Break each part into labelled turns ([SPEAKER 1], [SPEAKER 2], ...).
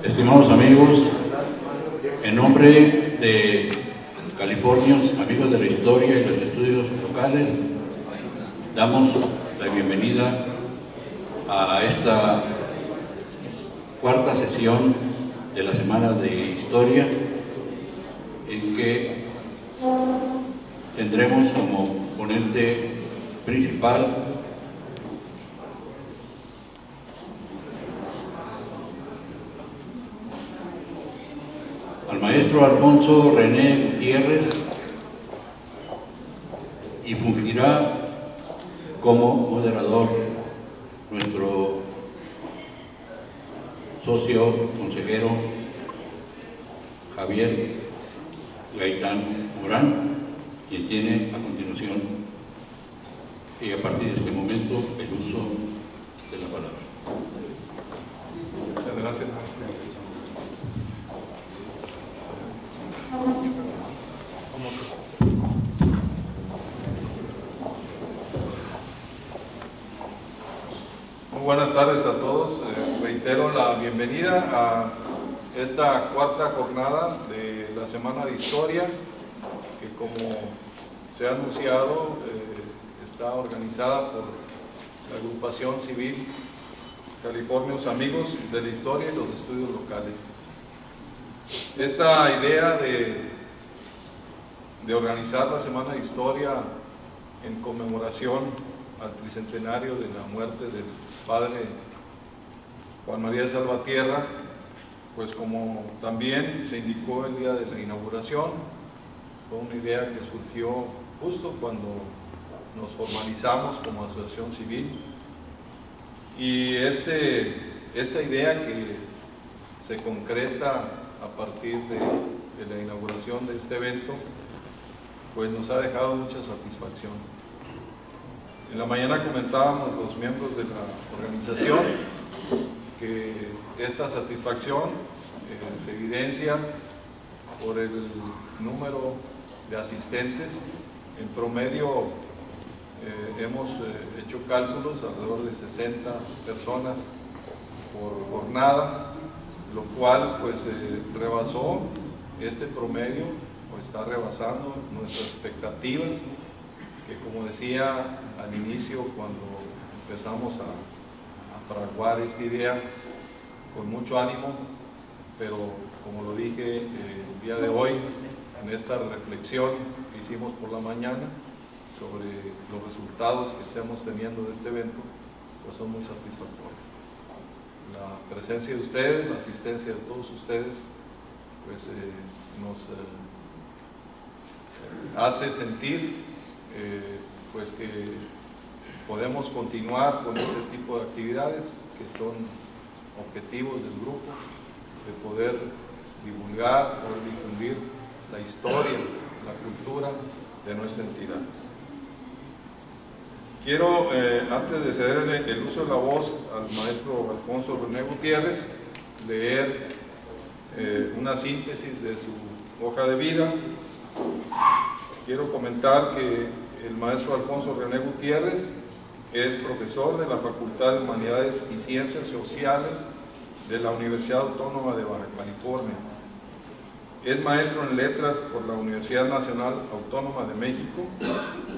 [SPEAKER 1] Estimados amigos, en nombre de Californios, amigos de la historia y los estudios locales, damos la bienvenida a esta cuarta sesión de la Semana de Historia, en que tendremos como ponente principal al maestro Alfonso René Gutiérrez, y fungirá como moderador nuestro socio consejero Javier Gaitán Morán, quien tiene a continuación y a partir de este momento el uso de la palabra.
[SPEAKER 2] Muchas gracias. Muy buenas tardes a todos. Reitero la bienvenida a esta cuarta jornada de la Semana de Historia, que como se ha anunciado está organizada por la agrupación civil Californios Amigos de la Historia y los Estudios Locales. Esta idea de organizar la Semana de Historia en conmemoración al tricentenario de la muerte del padre Juan María de Salvatierra, pues como también se indicó el día de la inauguración, fue una idea que surgió justo cuando nos formalizamos como asociación civil, y esta idea que se concreta a partir de la inauguración de este evento, pues nos ha dejado mucha satisfacción. En la mañana comentábamos los miembros de la organización que esta satisfacción se evidencia por el número de asistentes. En promedio hemos hecho cálculos, alrededor de 60 personas por jornada, lo cual pues rebasó este promedio, o está rebasando nuestras expectativas, que como decía al inicio cuando empezamos a fraguar esta idea con mucho ánimo, pero como lo dije el día de hoy, en esta reflexión que hicimos por la mañana sobre los resultados que estamos teniendo de este evento, pues son muy satisfactorios. La presencia de ustedes, la asistencia de todos ustedes, pues nos hace sentir pues que podemos continuar con este tipo de actividades que son objetivos del grupo, de poder divulgar, poder difundir la historia, la cultura de nuestra entidad. Quiero, antes de cederle el uso de la voz al maestro Alfonso René Gutiérrez, leer una síntesis de su hoja de vida. Quiero comentar que el maestro Alfonso René Gutiérrez es profesor de la Facultad de Humanidades y Ciencias Sociales de la Universidad Autónoma de Baja California. Es maestro en letras por la Universidad Nacional Autónoma de México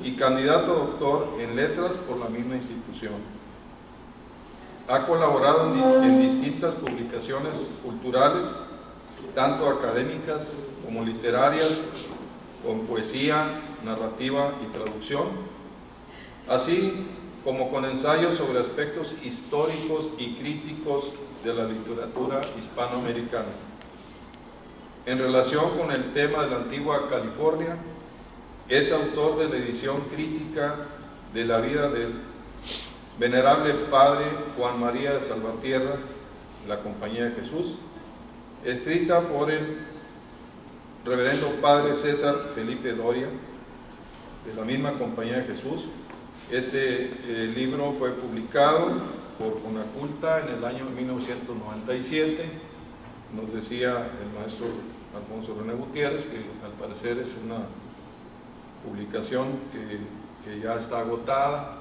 [SPEAKER 2] y candidato a doctor en letras por la misma institución. Ha colaborado en distintas publicaciones culturales, tanto académicas como literarias, con poesía, narrativa y traducción, así como con ensayos sobre aspectos históricos y críticos de la literatura hispanoamericana. En relación con el tema de la antigua California, es autor de la edición crítica de la vida del venerable padre Juan María de Salvatierra, la Compañía de Jesús, escrita por el reverendo padre César Felipe Doria, de la misma Compañía de Jesús. Este libro fue publicado por Conaculta en el año 1997. Nos decía el maestro Alfonso René Gutiérrez que al parecer es una publicación que ya está agotada.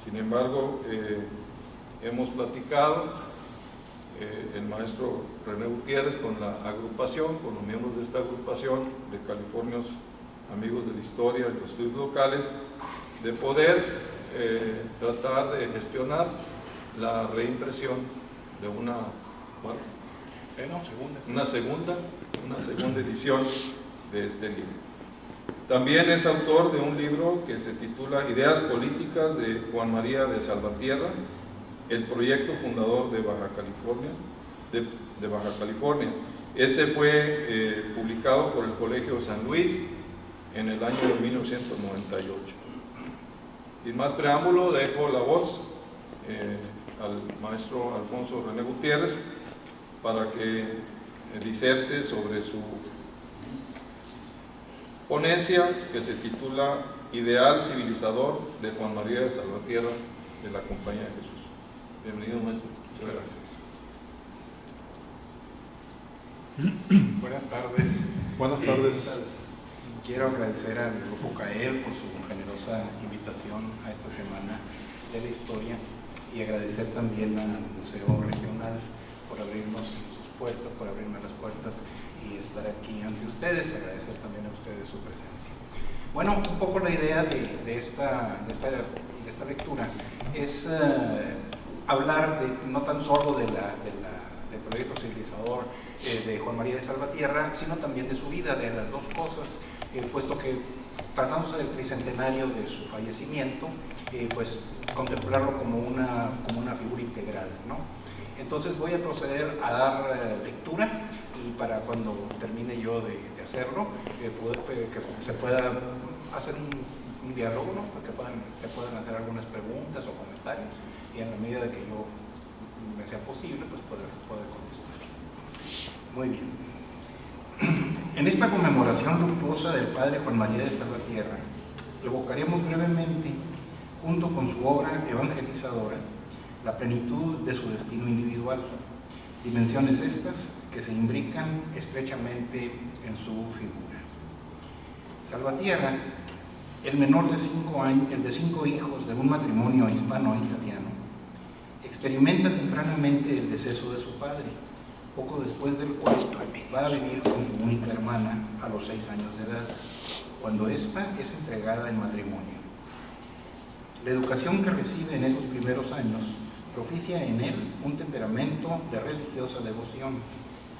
[SPEAKER 2] Sin embargo, hemos platicado el maestro René Gutiérrez con la agrupación, con los miembros de esta agrupación de Californios Amigos de la Historia y los Estudios Locales, de poder tratar de gestionar la reimpresión de una segunda edición de este libro. También es autor de un libro que se titula Ideas Políticas de Juan María de Salvatierra, el proyecto fundador de Baja California. Este fue publicado por el Colegio San Luis en el año de 1998. Sin más preámbulo, dejo la voz al maestro Alfonso René Gutiérrez para que diserte sobre su ponencia que se titula Ideal Civilizador de Juan María de Salvatierra de la Compañía de Jesús. Bienvenido, maestro. Muchas gracias.
[SPEAKER 3] Buenas tardes.
[SPEAKER 2] Buenas tardes.
[SPEAKER 3] Quiero agradecer al Grupo CAEL por su generosa invitación a esta Semana de la Historia y agradecer también al Museo Regional por abrirnos sus puertas, por abrirme las puertas y estar aquí ante ustedes, agradecer también a ustedes su presencia. Bueno, un poco la idea de esta lectura es hablar no tan solo del proyecto civilizador de Juan María de Salvatierra, sino también de su vida, de las dos cosas, puesto que tratándose del tricentenario de su fallecimiento, pues contemplarlo como una figura integral, ¿no? Entonces voy a proceder a dar lectura y para cuando termine yo de hacerlo, que se pueda hacer un diálogo, ¿no? Para que se puedan hacer algunas preguntas o comentarios y en la medida de que yo me sea posible, pues poder contestar. Muy bien. En esta conmemoración luctuosa del padre Juan María de Salvatierra, evocaremos brevemente, junto con su obra evangelizadora, la plenitud de su destino individual, dimensiones estas que se imbrican estrechamente en su figura. Salvatierra, el menor de 5 hijos de un matrimonio hispano-italiano, experimenta tempranamente el deceso de su padre, poco después del cual va a vivir con su única hermana a los 6 años de edad, cuando ésta es entregada en matrimonio. La educación que recibe en esos primeros años propicia en él un temperamento de religiosa devoción,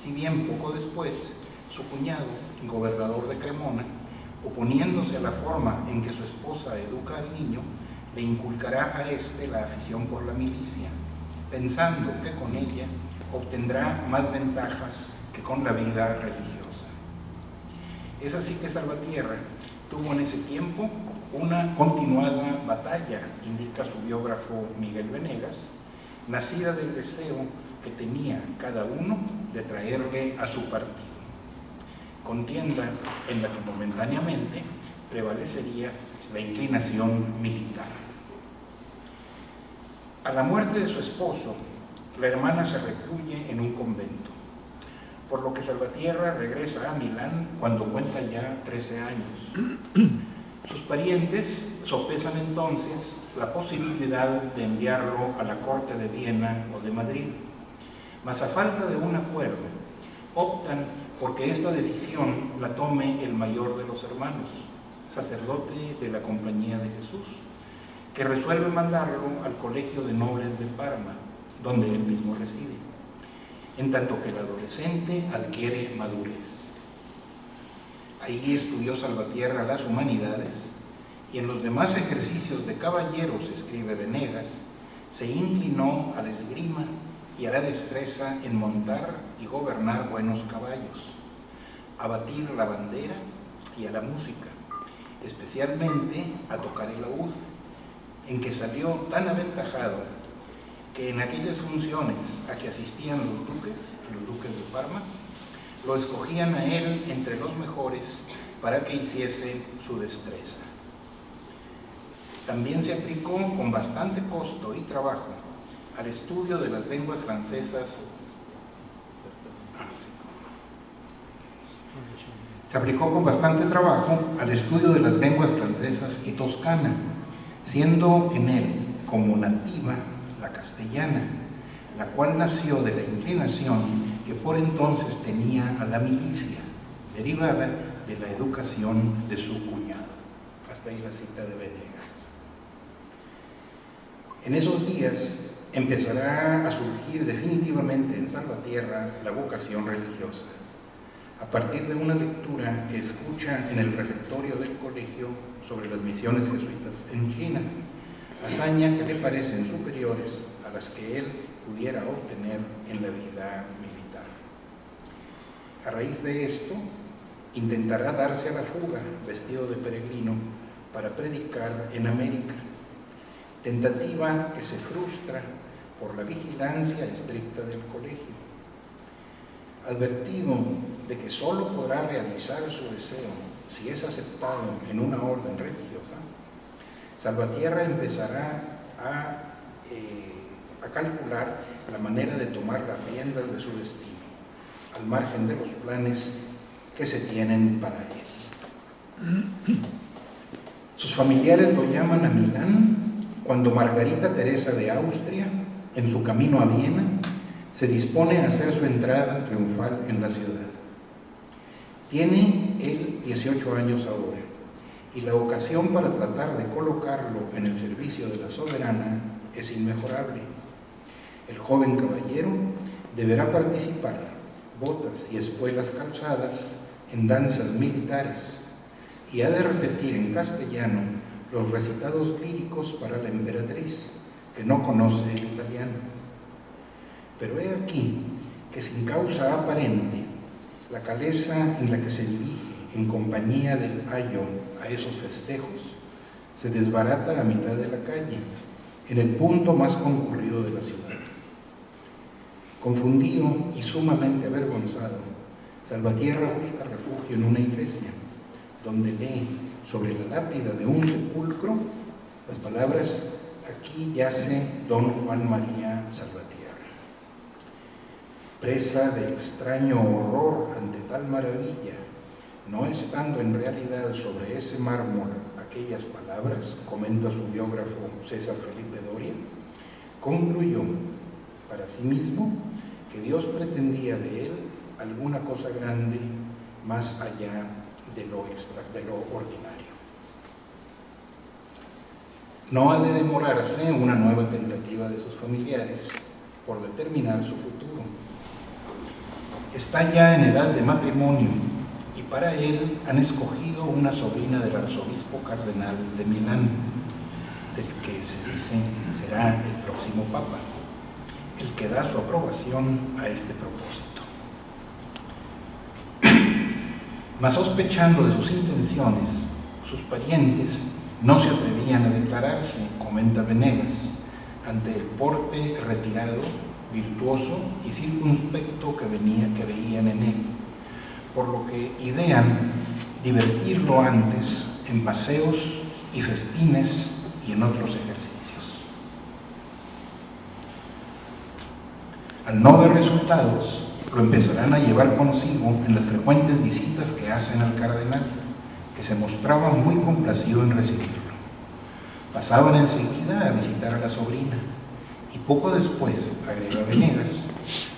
[SPEAKER 3] si bien poco después su cuñado, gobernador de Cremona, oponiéndose a la forma en que su esposa educa al niño, le inculcará a éste la afición por la milicia, pensando que con ella obtendrá más ventajas que con la vida religiosa. Es así que Salvatierra tuvo en ese tiempo una continuada batalla, indica su biógrafo Miguel Venegas, nacida del deseo que tenía cada uno de traerle a su partido. Contienda en la que momentáneamente prevalecería la inclinación militar. A la muerte de su esposo, la hermana se recluye en un convento, por lo que Salvatierra regresa a Milán cuando cuenta ya 13 años. Sus parientes sopesan entonces la posibilidad de enviarlo a la corte de Viena o de Madrid, mas a falta de un acuerdo, optan porque esta decisión la tome el mayor de los hermanos, sacerdote de la Compañía de Jesús, que resuelve mandarlo al Colegio de Nobles de Parma, donde él mismo reside, en tanto que el adolescente adquiere madurez. Ahí estudió Salvatierra las humanidades y en los demás ejercicios de caballeros, escribe Venegas, se inclinó a la esgrima y a la destreza en montar y gobernar buenos caballos, a batir la bandera y a la música, especialmente a tocar el laúd, en que salió tan aventajado que en aquellas funciones a que asistían los duques de Parma, lo escogían a él entre los mejores para que hiciese su destreza. También se aplicó con bastante costo y trabajo al estudio de las lenguas francesas. Se aplicó con bastante trabajo al estudio de las lenguas francesas y toscana, siendo en él como nativa la castellana, la cual nació de la inclinación que por entonces tenía a la milicia, derivada de la educación de su cuñado. Hasta ahí la cita de Venegas. En esos días empezará a surgir definitivamente en Salvatierra la vocación religiosa, a partir de una lectura que escucha en el refectorio del colegio sobre las misiones jesuitas en China, hazaña que le parecen superiores a las que él pudiera obtener en la vida militar. A raíz de esto, intentará darse a la fuga, vestido de peregrino, para predicar en América, tentativa que se frustra por la vigilancia estricta del colegio. Advertido de que solo podrá realizar su deseo si es aceptado en una orden religiosa, Salvatierra empezará a calcular la manera de tomar las riendas de su destino, al margen de los planes que se tienen para él. Sus familiares lo llaman a Milán cuando Margarita Teresa de Austria, en su camino a Viena, se dispone a hacer su entrada triunfal en la ciudad. Tiene él 18 años ahora, y la ocasión para tratar de colocarlo en el servicio de la soberana es inmejorable. El joven caballero deberá participar, botas y espuelas calzadas, en danzas militares, y ha de repetir en castellano los recitados líricos para la emperatriz, que no conoce el italiano. Pero he aquí que sin causa aparente, la calesa en la que se dirige en compañía del ayo a esos festejos se desbarata a mitad de la calle, en el punto más concurrido de la ciudad. Confundido y sumamente avergonzado, Salvatierra busca refugio en una iglesia, donde lee sobre la lápida de un sepulcro las palabras: aquí yace don Juan María Salvatierra. Presa de extraño horror ante tal maravilla, no estando en realidad sobre ese mármol aquellas palabras, comenta su biógrafo César Felipe Doria, concluyó para sí mismo que Dios pretendía de él alguna cosa grande más allá de lo ordinario. No ha de demorarse una nueva tentativa de sus familiares por determinar su futuro. Está ya en edad de matrimonio y para él han escogido una sobrina del arzobispo cardenal de Milán, del que se dice será el próximo papa, el que da su aprobación a este propósito. Mas sospechando de sus intenciones, sus parientes no se atrevían a declararse, comenta Venegas, ante el porte retirado, virtuoso y circunspecto que veían en él, por lo que idean divertirlo antes en paseos y festines y en otros ejercicios. Al no ver resultados, lo empezarán a llevar consigo en las frecuentes visitas que hacen al cardenal, que se mostraba muy complacido en recibirlo. Pasaban enseguida a visitar a la sobrina, y poco después, agrega Venegas,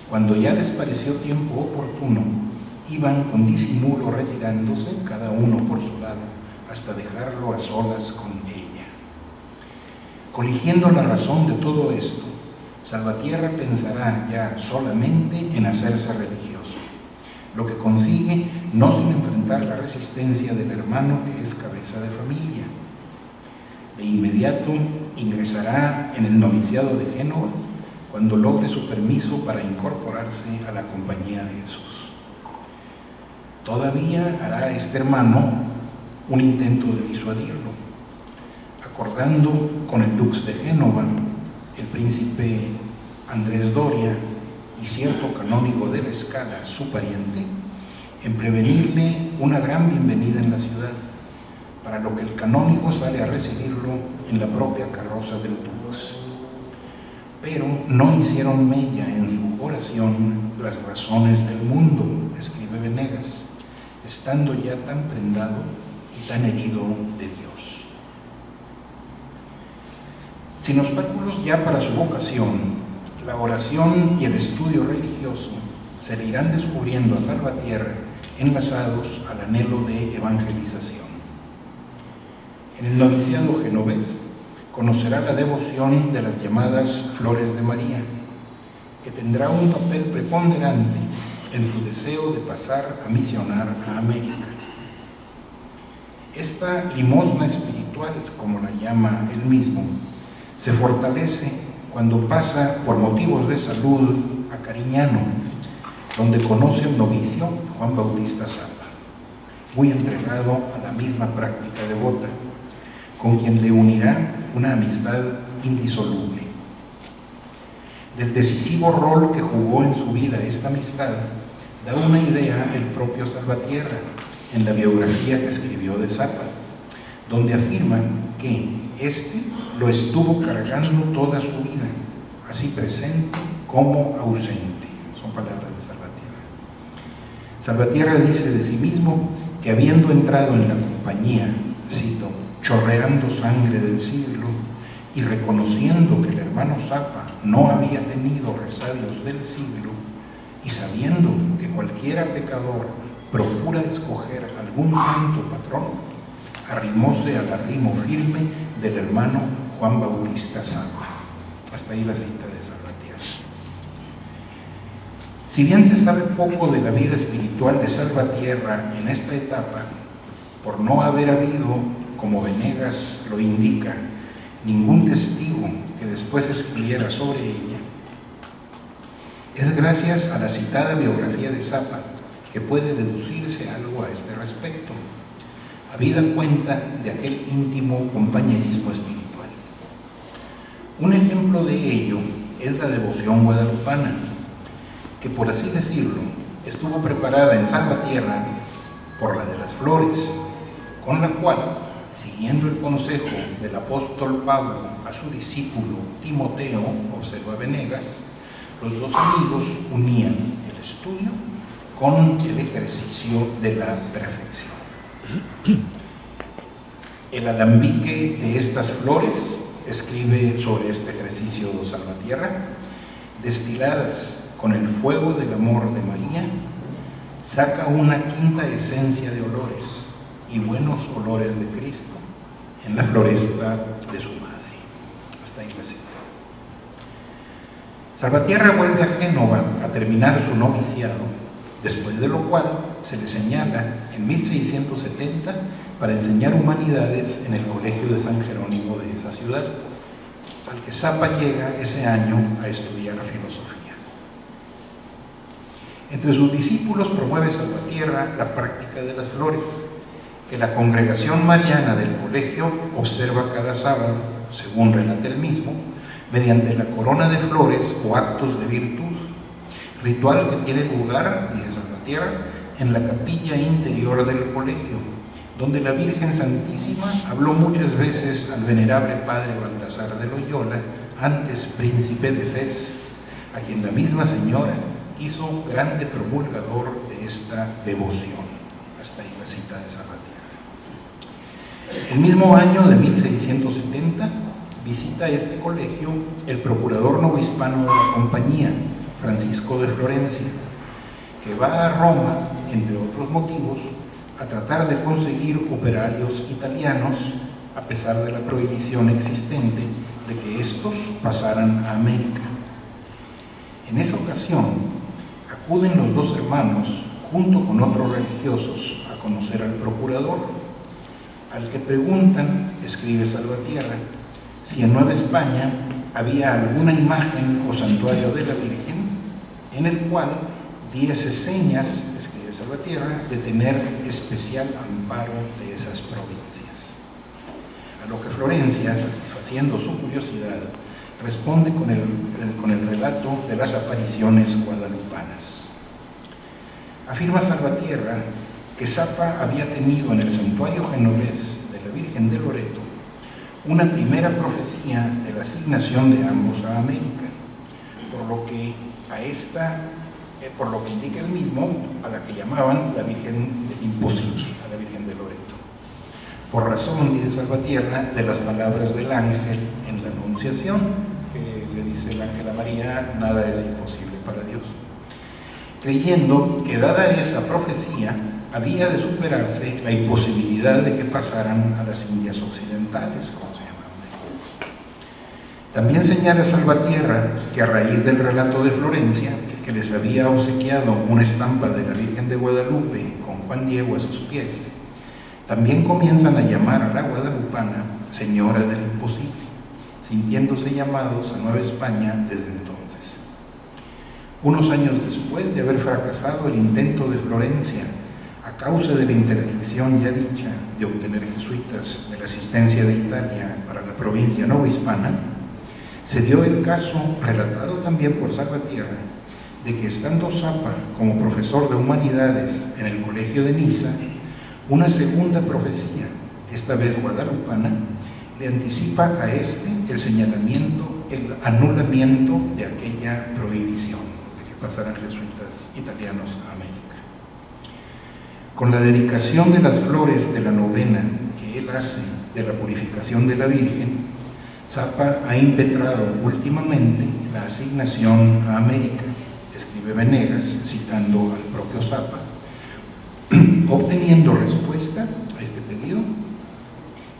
[SPEAKER 3] cuando ya les pareció tiempo oportuno, iban con disimulo retirándose, cada uno por su lado, hasta dejarlo a solas con ella. Coligiendo la razón de todo esto, Salvatierra pensará ya solamente en hacerse religioso, lo que consigue no sin enfrentar la resistencia del hermano que es cabeza de familia. De inmediato ingresará en el noviciado de Génova cuando logre su permiso para incorporarse a la compañía de Jesús. Todavía hará este hermano un intento de disuadirlo, acordando con el dux de Génova, el príncipe Andrés Doria y cierto canónigo de la Scala, su pariente, en prevenirle una gran bienvenida en la ciudad, para lo que el canónigo sale a recibirlo en la propia carroza del dux. Pero no hicieron mella en su oración las razones del mundo, escribe Venegas, estando ya tan prendado y tan herido de Dios. Sin obstáculos ya para su vocación, la oración y el estudio religioso se le irán descubriendo a Salvatierra enlazados al anhelo de evangelización. En el noviciado genovés conocerá la devoción de las llamadas Flores de María, que tendrá un papel preponderante en su deseo de pasar a misionar a América. Esta limosna espiritual, como la llama él mismo, se fortalece cuando pasa por motivos de salud a Cariñano, donde conoce al novicio Juan Bautista Zapa, muy entregado a la misma práctica devota, con quien le unirá una amistad indisoluble. Del decisivo rol que jugó en su vida esta amistad, da una idea el propio Salvatierra en la biografía que escribió de Zapa, donde afirma que éste lo estuvo cargando toda su vida, así presente como ausente. Son palabras de Salvatierra. Salvatierra dice de sí mismo que habiendo entrado en la compañía, cito, chorreando sangre del siglo y reconociendo que el hermano Zapa no había tenido resabios del siglo y sabiendo que cualquiera pecador procura escoger algún santo patrón, arrimóse al arrimo firme del hermano Juan Bautista Zapa. Hasta ahí la cita de Salvatierra. Si bien se sabe poco de la vida espiritual de Salvatierra en esta etapa, por no haber habido, como Venegas lo indica, ningún testigo que después escribiera sobre ella, es gracias a la citada biografía de Zapa que puede deducirse algo a este respecto, habida cuenta de aquel íntimo compañerismo espiritual. Un ejemplo de ello es la devoción guadalupana, que por así decirlo, estuvo preparada en Salvatierra por la de las Flores, con la cual, siguiendo el consejo del apóstol Pablo a su discípulo Timoteo, observa Venegas, los dos amigos unían el estudio con el ejercicio de la perfección. El alambique de estas flores, escribe sobre este ejercicio Salvatierra, destiladas con el fuego del amor de María, saca una quinta esencia de olores y buenos olores de Cristo en la floresta de su madre. Hasta ahí la cita. Salvatierra vuelve a Génova a terminar su noviciado, después de lo cual se le señala en 1670 para enseñar humanidades en el colegio de San Jerónimo de esa ciudad, al que Zapa llega ese año a estudiar filosofía. Entre sus discípulos promueve Salvatierra la práctica de las flores, que la congregación mariana del colegio observa cada sábado, según relata él mismo, mediante la corona de flores o actos de virtud, ritual que tiene lugar, dice Salvatierra, en la capilla interior del colegio, donde la Virgen Santísima habló muchas veces al venerable padre Baltasar de Loyola, antes príncipe de Fez, a quien la misma señora hizo grande promulgador de esta devoción. Hasta ahí la cita de Salvatierra. El mismo año de 1670 visita este colegio el procurador novohispano de la compañía, Francisco de Florencia, que va a Roma, entre otros motivos, a tratar de conseguir operarios italianos, a pesar de la prohibición existente de que estos pasaran a América. En esa ocasión, acuden los dos hermanos, junto con otros religiosos, a conocer al procurador, al que preguntan, escribe Salvatierra, si en Nueva España había alguna imagen o santuario de la Virgen en el cual diese señas, escribe Salvatierra, de tener especial amparo de esas provincias. A lo que Florencia, satisfaciendo su curiosidad, responde con el relato de las apariciones guadalupanas. Afirma Salvatierra que Zapa había tenido en el santuario genovés de la Virgen de Loreto una primera profecía de la asignación de ambos a América, por lo que indica el mismo, a la que llamaban la Virgen del Imposible, a la Virgen de Loreto, por razón, dice Salvatierra, de las palabras del ángel en la Anunciación, que le dice el ángel a María, nada es imposible para Dios. Creyendo que dada esa profecía, había de superarse la imposibilidad de que pasaran a las Indias Occidentales, como se llamaban. También señala Salvatierra que a raíz del relato de Florencia, que les había obsequiado una estampa de la Virgen de Guadalupe con Juan Diego a sus pies, también comienzan a llamar a la guadalupana Señora del Imposible, sintiéndose llamados a Nueva España desde entonces. Unos años después de haber fracasado el intento de Florencia, a causa de la interdicción ya dicha de obtener jesuitas de la asistencia de Italia para la provincia novohispana, se dio el caso, relatado también por Salvatierra, de que estando Zapa como profesor de humanidades en el colegio de Niza, una segunda profecía, esta vez guadalupana, le anticipa a este el señalamiento, el anulamiento de aquella prohibición de que pasaran jesuitas italianos a América. Con la dedicación de las flores de la novena que él hace de la purificación de la Virgen, Zapa ha impetrado últimamente la asignación a América, escribe Venegas, citando al propio Zapa, obteniendo respuesta a este pedido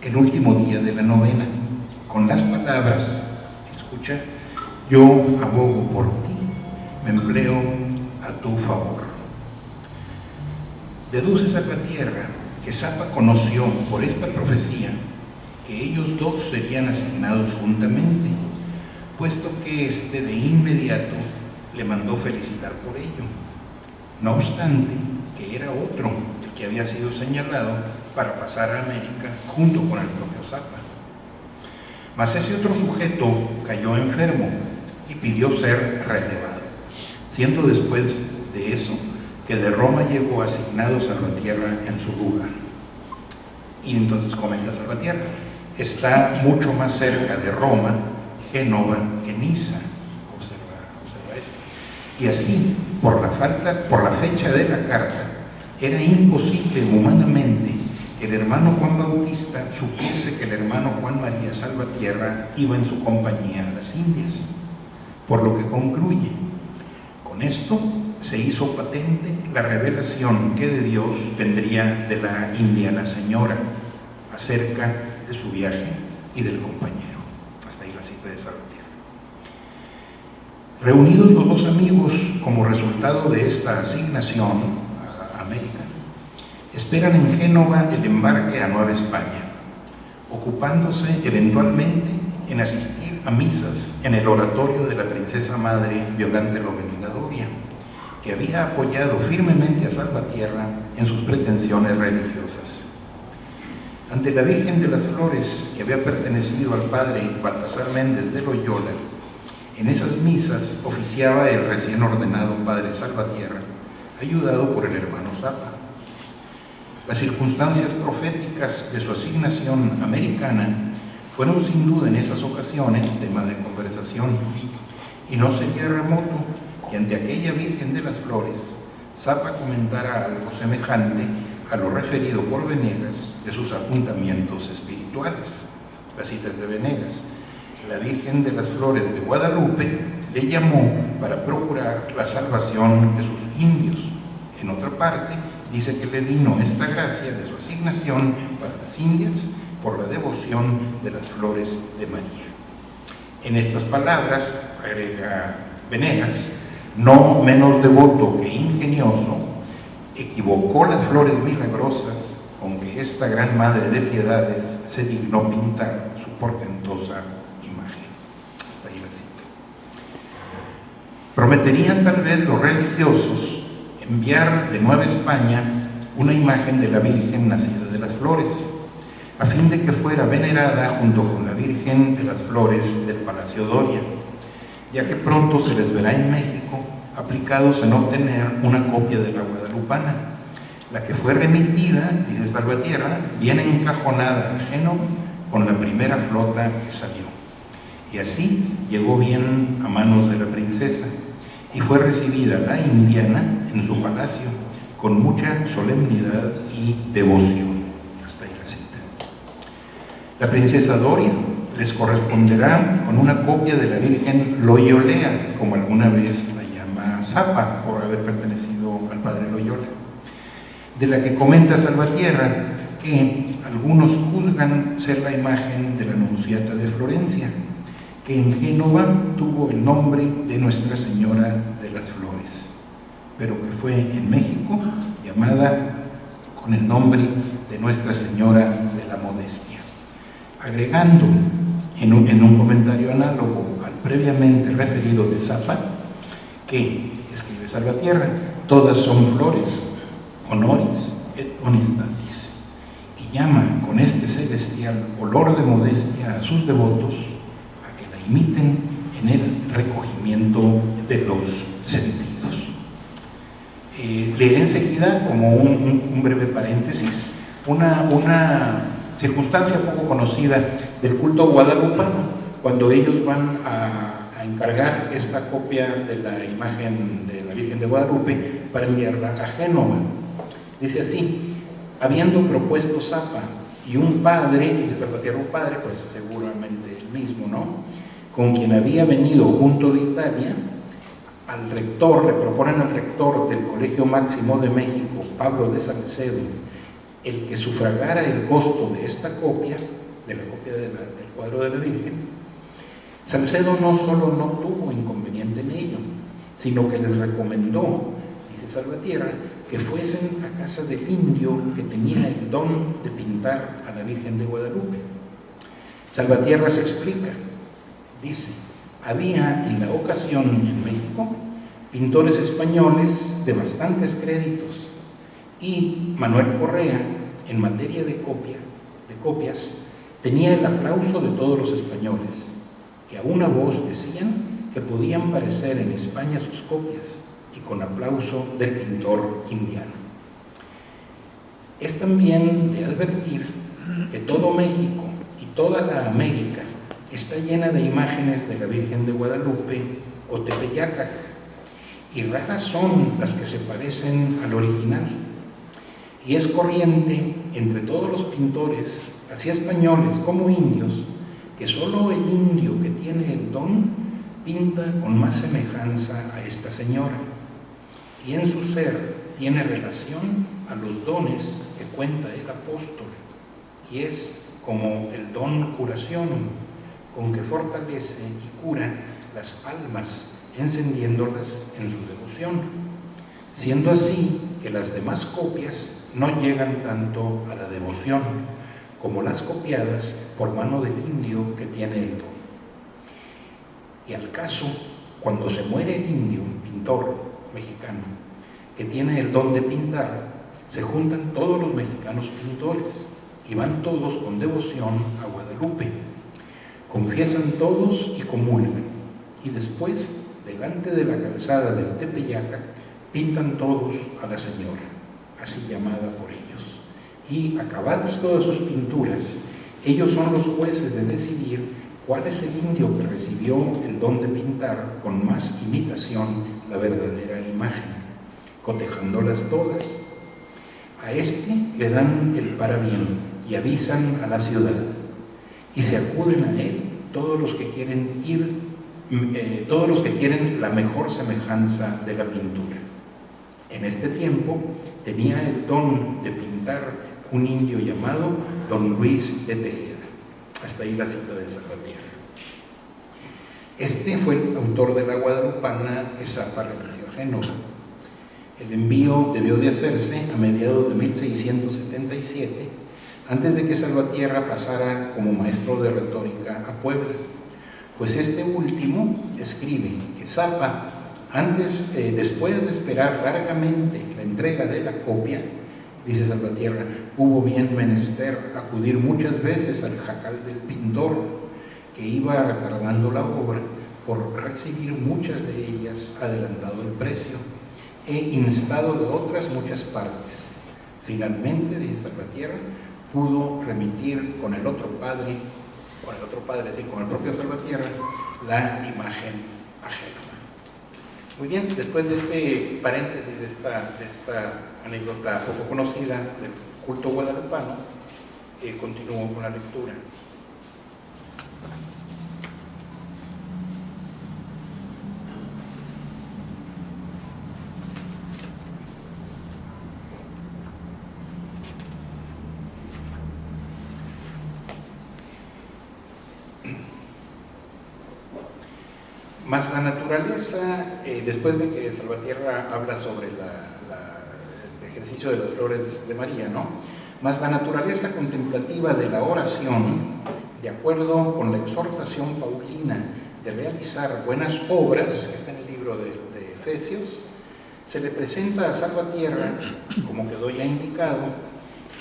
[SPEAKER 3] el último día de la novena, con las palabras, escucha, yo abogo por ti, me empleo a tu favor. Deduce Salvatierra que Zapa conoció por esta profecía que ellos dos serían asignados juntamente, puesto que éste de inmediato le mandó felicitar por ello. No obstante, que era otro el que había sido señalado para pasar a América junto con el propio Zapa. Mas ese otro sujeto cayó enfermo y pidió ser relevado, siendo después de eso que de Roma llegó asignado Salvatierra en su lugar. Y entonces comenta Salvatierra, está mucho más cerca de Roma, Génova, que Niza, observa él. Y así, por la fecha de la carta, era imposible humanamente que el hermano Juan Bautista supiese que el hermano Juan María Salvatierra iba en su compañía a las Indias, por lo que concluye, con esto se hizo patente la revelación que de Dios tendría de la indiana señora acerca de su viaje y del compañero. Hasta ahí la cita de Salvatierra. Reunidos los dos amigos como resultado de esta asignación a América, esperan en Génova el embarque a Nueva España, ocupándose eventualmente en asistir a misas en el oratorio de la princesa madre Violante Lomelina Doria, que había apoyado firmemente a Salvatierra en sus pretensiones religiosas. Ante la Virgen de las Flores, que había pertenecido al padre Baltasar Méndez de Loyola, en esas misas oficiaba el recién ordenado padre Salvatierra, ayudado por el hermano Zapa. Las circunstancias proféticas de su asignación americana fueron sin duda en esas ocasiones tema de conversación, y no sería remoto que ante aquella Virgen de las Flores, Zapa comentara algo semejante a lo referido por Venegas de sus apuntamientos espirituales. Las citas de Venegas: la Virgen de las Flores de Guadalupe le llamó para procurar la salvación de sus indios. En otra parte, dice que le vino esta gracia de su asignación para las Indias por la devoción de las flores de María. En estas palabras, agrega Venegas, no menos devoto que ingenioso, equivocó las flores milagrosas con que esta gran madre de piedades se dignó pintar su portentosa imagen. Hasta ahí la cita. Prometerían tal vez los religiosos enviar de Nueva España una imagen de la Virgen nacida de las Flores, a fin de que fuera venerada junto con la Virgen de las Flores del Palacio Doria, ya que pronto se les verá en México aplicados en obtener una copia de la guadalupana, la que fue remitida, dice Salvatierra, bien encajonada a Génova con la primera flota que salió. Y así llegó bien a manos de la princesa y fue recibida la indiana en su palacio con mucha solemnidad y devoción. Hasta ahí la cita. La princesa Doria les corresponderá con una copia de la Virgen Loyolea, como alguna vez la llama Zapa, por haber pertenecido al padre Loyola, de la que comenta Salvatierra que algunos juzgan ser la imagen de la Anunciata de Florencia, que en Génova tuvo el nombre de Nuestra Señora de las Flores, pero que fue en México llamada con el nombre de Nuestra Señora de la Modestia, agregando en un comentario análogo al previamente referido de Zapa, que, escribe Salvatierra, todas son flores, honoris et honestatis, y llama con este celestial olor de modestia a sus devotos a que la imiten en el recogimiento de los sentidos. Leeré enseguida, como un breve paréntesis, una circunstancia poco conocida del culto guadalupano, cuando ellos van a encargar esta copia de la imagen de la Virgen de Guadalupe para enviarla a Génova. Dice así: habiendo propuesto Zapa y un padre, dice Salvatierra, un padre, pues seguramente el mismo, ¿no?, con quien había venido junto de Italia, al rector, le proponen al rector del Colegio Máximo de México, Pablo de Salcedo, el que sufragara el costo de esta copia, de la copia del cuadro de la Virgen. Salcedo no solo no tuvo inconveniente en ello, sino que les recomendó, dice Salvatierra, que fuesen a casa del indio que tenía el don de pintar a la Virgen de Guadalupe. Salvatierra se explica, dice: había en la ocasión en México pintores españoles de bastantes créditos, y Manuel Correa, en materia de copias, tenía el aplauso de todos los españoles, que a una voz decían que podían parecer en España sus copias, y con aplauso del pintor indiano. Es también de advertir que todo México y toda la América está llena de imágenes de la Virgen de Guadalupe o Tepeyacac, y raras son las que se parecen al original. Y es corriente entre todos los pintores, así españoles como indios, que solo el indio que tiene el don pinta con más semejanza a esta señora, y en su ser tiene relación a los dones que cuenta el apóstol, y es como el don curacionum, con que fortalece y cura las almas, encendiéndolas en su devoción, siendo así que las demás copias no llegan tanto a la devoción como las copiadas por mano del indio que tiene el don. Y al caso, cuando se muere el indio, pintor mexicano, que tiene el don de pintar, se juntan todos los mexicanos pintores y van todos con devoción a Guadalupe, confiesan todos y comulgan, y después, delante de la calzada del Tepeyacac, pintan todos a la Señora, así llamada por ellos, y acabadas todas sus pinturas, ellos son los jueces de decidir cuál es el indio que recibió el don de pintar con más imitación la verdadera imagen, cotejándolas todas. A este le dan el parabién y avisan a la ciudad, y se acuden a él todos los que quieren la mejor semejanza de la pintura. En este tiempo tenía el don de pintar un indio llamado Don Luis de Tejeda. Hasta ahí la cita de Salvatierra. Este fue el autor de la guadalupana que Zapa remitió a Génova. El envío debió de hacerse a mediados de 1677, antes de que Salvatierra pasara como maestro de retórica a Puebla, pues este último escribe que Zapa, después de esperar largamente la entrega de la copia, dice Salvatierra, hubo bien menester acudir muchas veces al jacal del pintor, que iba retardando la obra por recibir muchas de ellas adelantado el precio, e instado de otras muchas partes. Finalmente, dice Salvatierra, pudo remitir con el otro padre, es decir, con el propio Salvatierra, la imagen a Génova. Muy bien, después de este paréntesis, de esta anécdota poco conocida del culto guadalupano, continúo con la lectura. Más la naturaleza, después de que Salvatierra habla sobre el ejercicio de las flores de María, ¿no? Más la naturaleza contemplativa de la oración, de acuerdo con la exhortación paulina de realizar buenas obras, que está en el libro de Efesios, se le presenta a Salvatierra, como quedó ya indicado,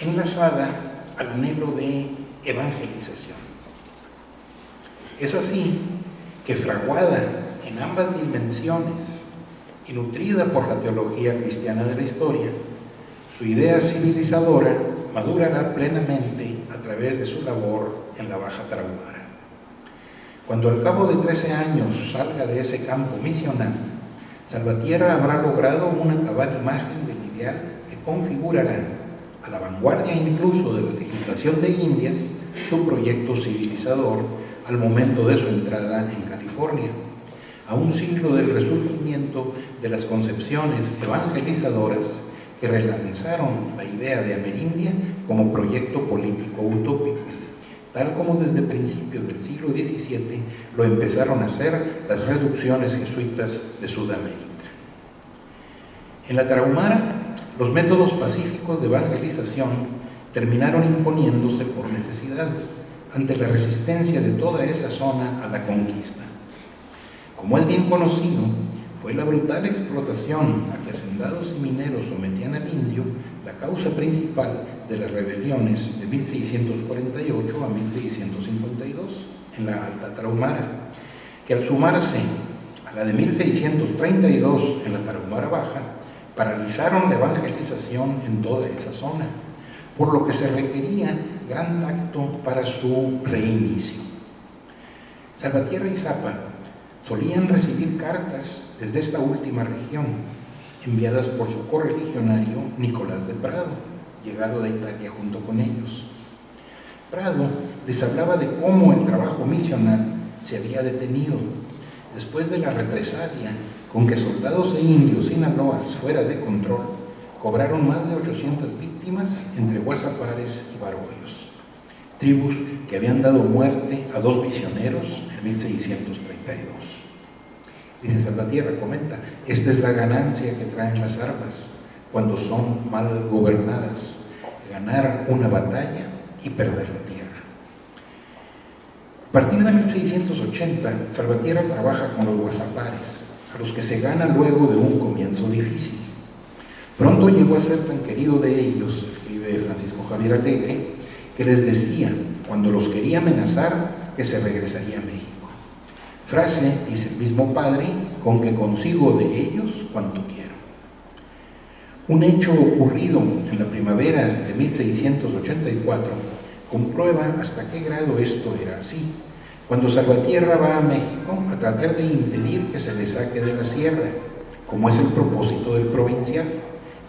[SPEAKER 3] enlazada al anhelo de evangelización. Es así que, fraguada en ambas dimensiones y nutrida por la teología cristiana de la historia, su idea civilizadora madurará plenamente a través de su labor en la Baja Tarahumara. Cuando al cabo de 13 años salga de ese campo misional, Salvatierra habrá logrado una cabal imagen del ideal que configurará, a la vanguardia incluso de la legislación de Indias, su proyecto civilizador al momento de su entrada en California, a un siglo del resurgimiento de las concepciones evangelizadoras que relanzaron la idea de Amerindia como proyecto político utópico, tal como desde principios del siglo XVII lo empezaron a hacer las reducciones jesuitas de Sudamérica. En la Tarahumara, los métodos pacíficos de evangelización terminaron imponiéndose por necesidad ante la resistencia de toda esa zona a la conquista. Como es bien conocido, fue la brutal explotación a que hacendados y mineros sometían al indio la causa principal de las rebeliones de 1648 a 1652 en la Alta Tarahumara, que al sumarse a la de 1632 en la Tarahumara Baja, paralizaron la evangelización en toda esa zona, por lo que se requería gran tacto para su reinicio. Salvatierra y Zapa solían recibir cartas desde esta última región, enviadas por su correligionario Nicolás de Prado, llegado de Italia junto con ellos. Prado les hablaba de cómo el trabajo misional se había detenido después de la represalia con que soldados e indios sinaloas fuera de control cobraron más de 800 víctimas entre Guasapares y Baroyos, tribus que habían dado muerte a 2 misioneros en 1632. Dice Salvatierra, comenta, esta es la ganancia que traen las armas cuando son mal gobernadas, ganar una batalla y perder la tierra. A partir de 1680, Salvatierra trabaja con los Guasapares, a los que se gana luego de un comienzo difícil. Pronto llegó a ser tan querido de ellos, escribe Francisco Javier Alegre, que les decía, cuando los quería amenazar, que se regresaría a México. Frase, dice el mismo padre, con que consigo de ellos cuanto quiero. Un hecho ocurrido en la primavera de 1684 comprueba hasta qué grado esto era así, cuando Salvatierra va a México a tratar de impedir que se le saque de la sierra, como es el propósito del provincial,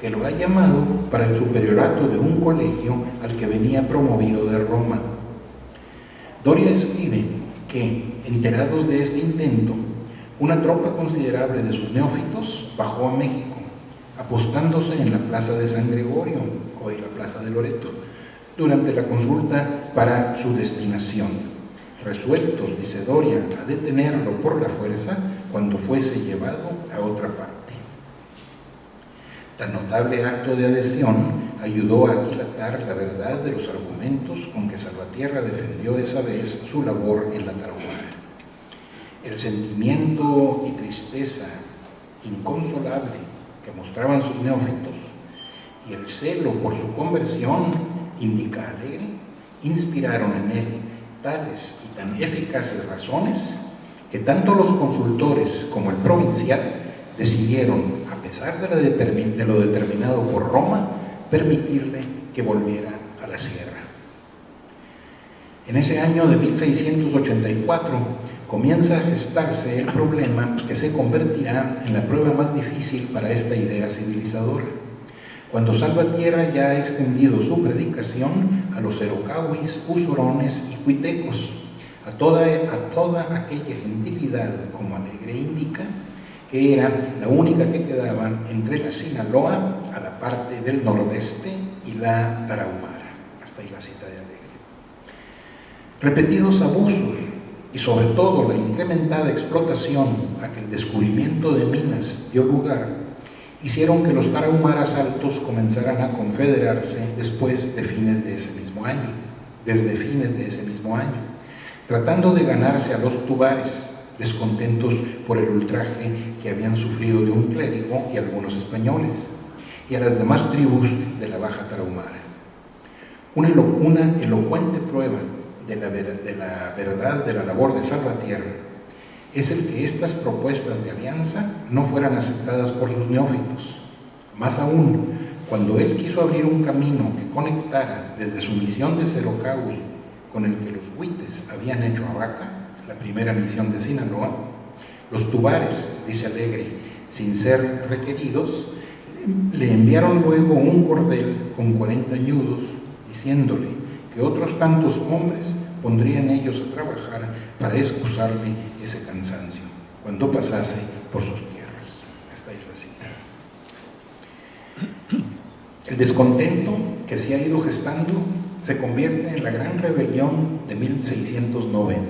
[SPEAKER 3] que lo ha llamado para el superiorato de un colegio al que venía promovido de Roma. Doria escribe que, enterados de este intento, una tropa considerable de sus neófitos bajó a México, apostándose en la Plaza de San Gregorio, hoy la Plaza de Loreto, durante la consulta para su destinación, resueltos, dice Doria, a detenerlo por la fuerza cuando fuese llevado a otra parte. Tan notable acto de adhesión ayudó a aquilatar la verdad de los argumentos con que Salvatierra defendió esa vez su labor en la Tarahumara. El sentimiento y tristeza inconsolable que mostraban sus neófitos y el celo por su conversión, indica Alegre, inspiraron en él tales y tan eficaces razones que tanto los consultores como el provincial decidieron, a pesar de lo determinado por Roma, permitirle que volviera a la sierra. En ese año de 1684 comienza a gestarse el problema que se convertirá en la prueba más difícil para esta idea civilizadora, cuando Salvatierra ya ha extendido su predicación a los Erocauis, Usorones y Cuitecos, a toda aquella gentilidad, como Alegre indica, que era la única que quedaba entre la Sinaloa, a la parte del nordeste, y la Tarahumara. Hasta ahí la cita de Alegre. Repetidos abusos y sobre todo la incrementada explotación a que el descubrimiento de minas dio lugar, hicieron que los tarahumaras altos comenzaran a confederarse desde fines de ese mismo año, tratando de ganarse a los tubares, descontentos por el ultraje que habían sufrido de un clérigo y algunos españoles, y a las demás tribus de la Baja Tarahumara. Una elocuente prueba de la verdad de la labor de Salvatierra es el que estas propuestas de alianza no fueran aceptadas por los neófitos. Más aún, cuando él quiso abrir un camino que conectara desde su misión de Cerocahui con el que los huites habían hecho a Vaca, la primera misión de Sinaloa, los tubares, dice Alegre, sin ser requeridos, le enviaron luego un cordel con 40 ñudos, diciéndole que otros tantos hombres pondrían ellos a trabajar para excusarle ese cansancio cuando pasase por sus tierras. Esta es la cita. El descontento que se ha ido gestando se convierte en la gran rebelión de 1690.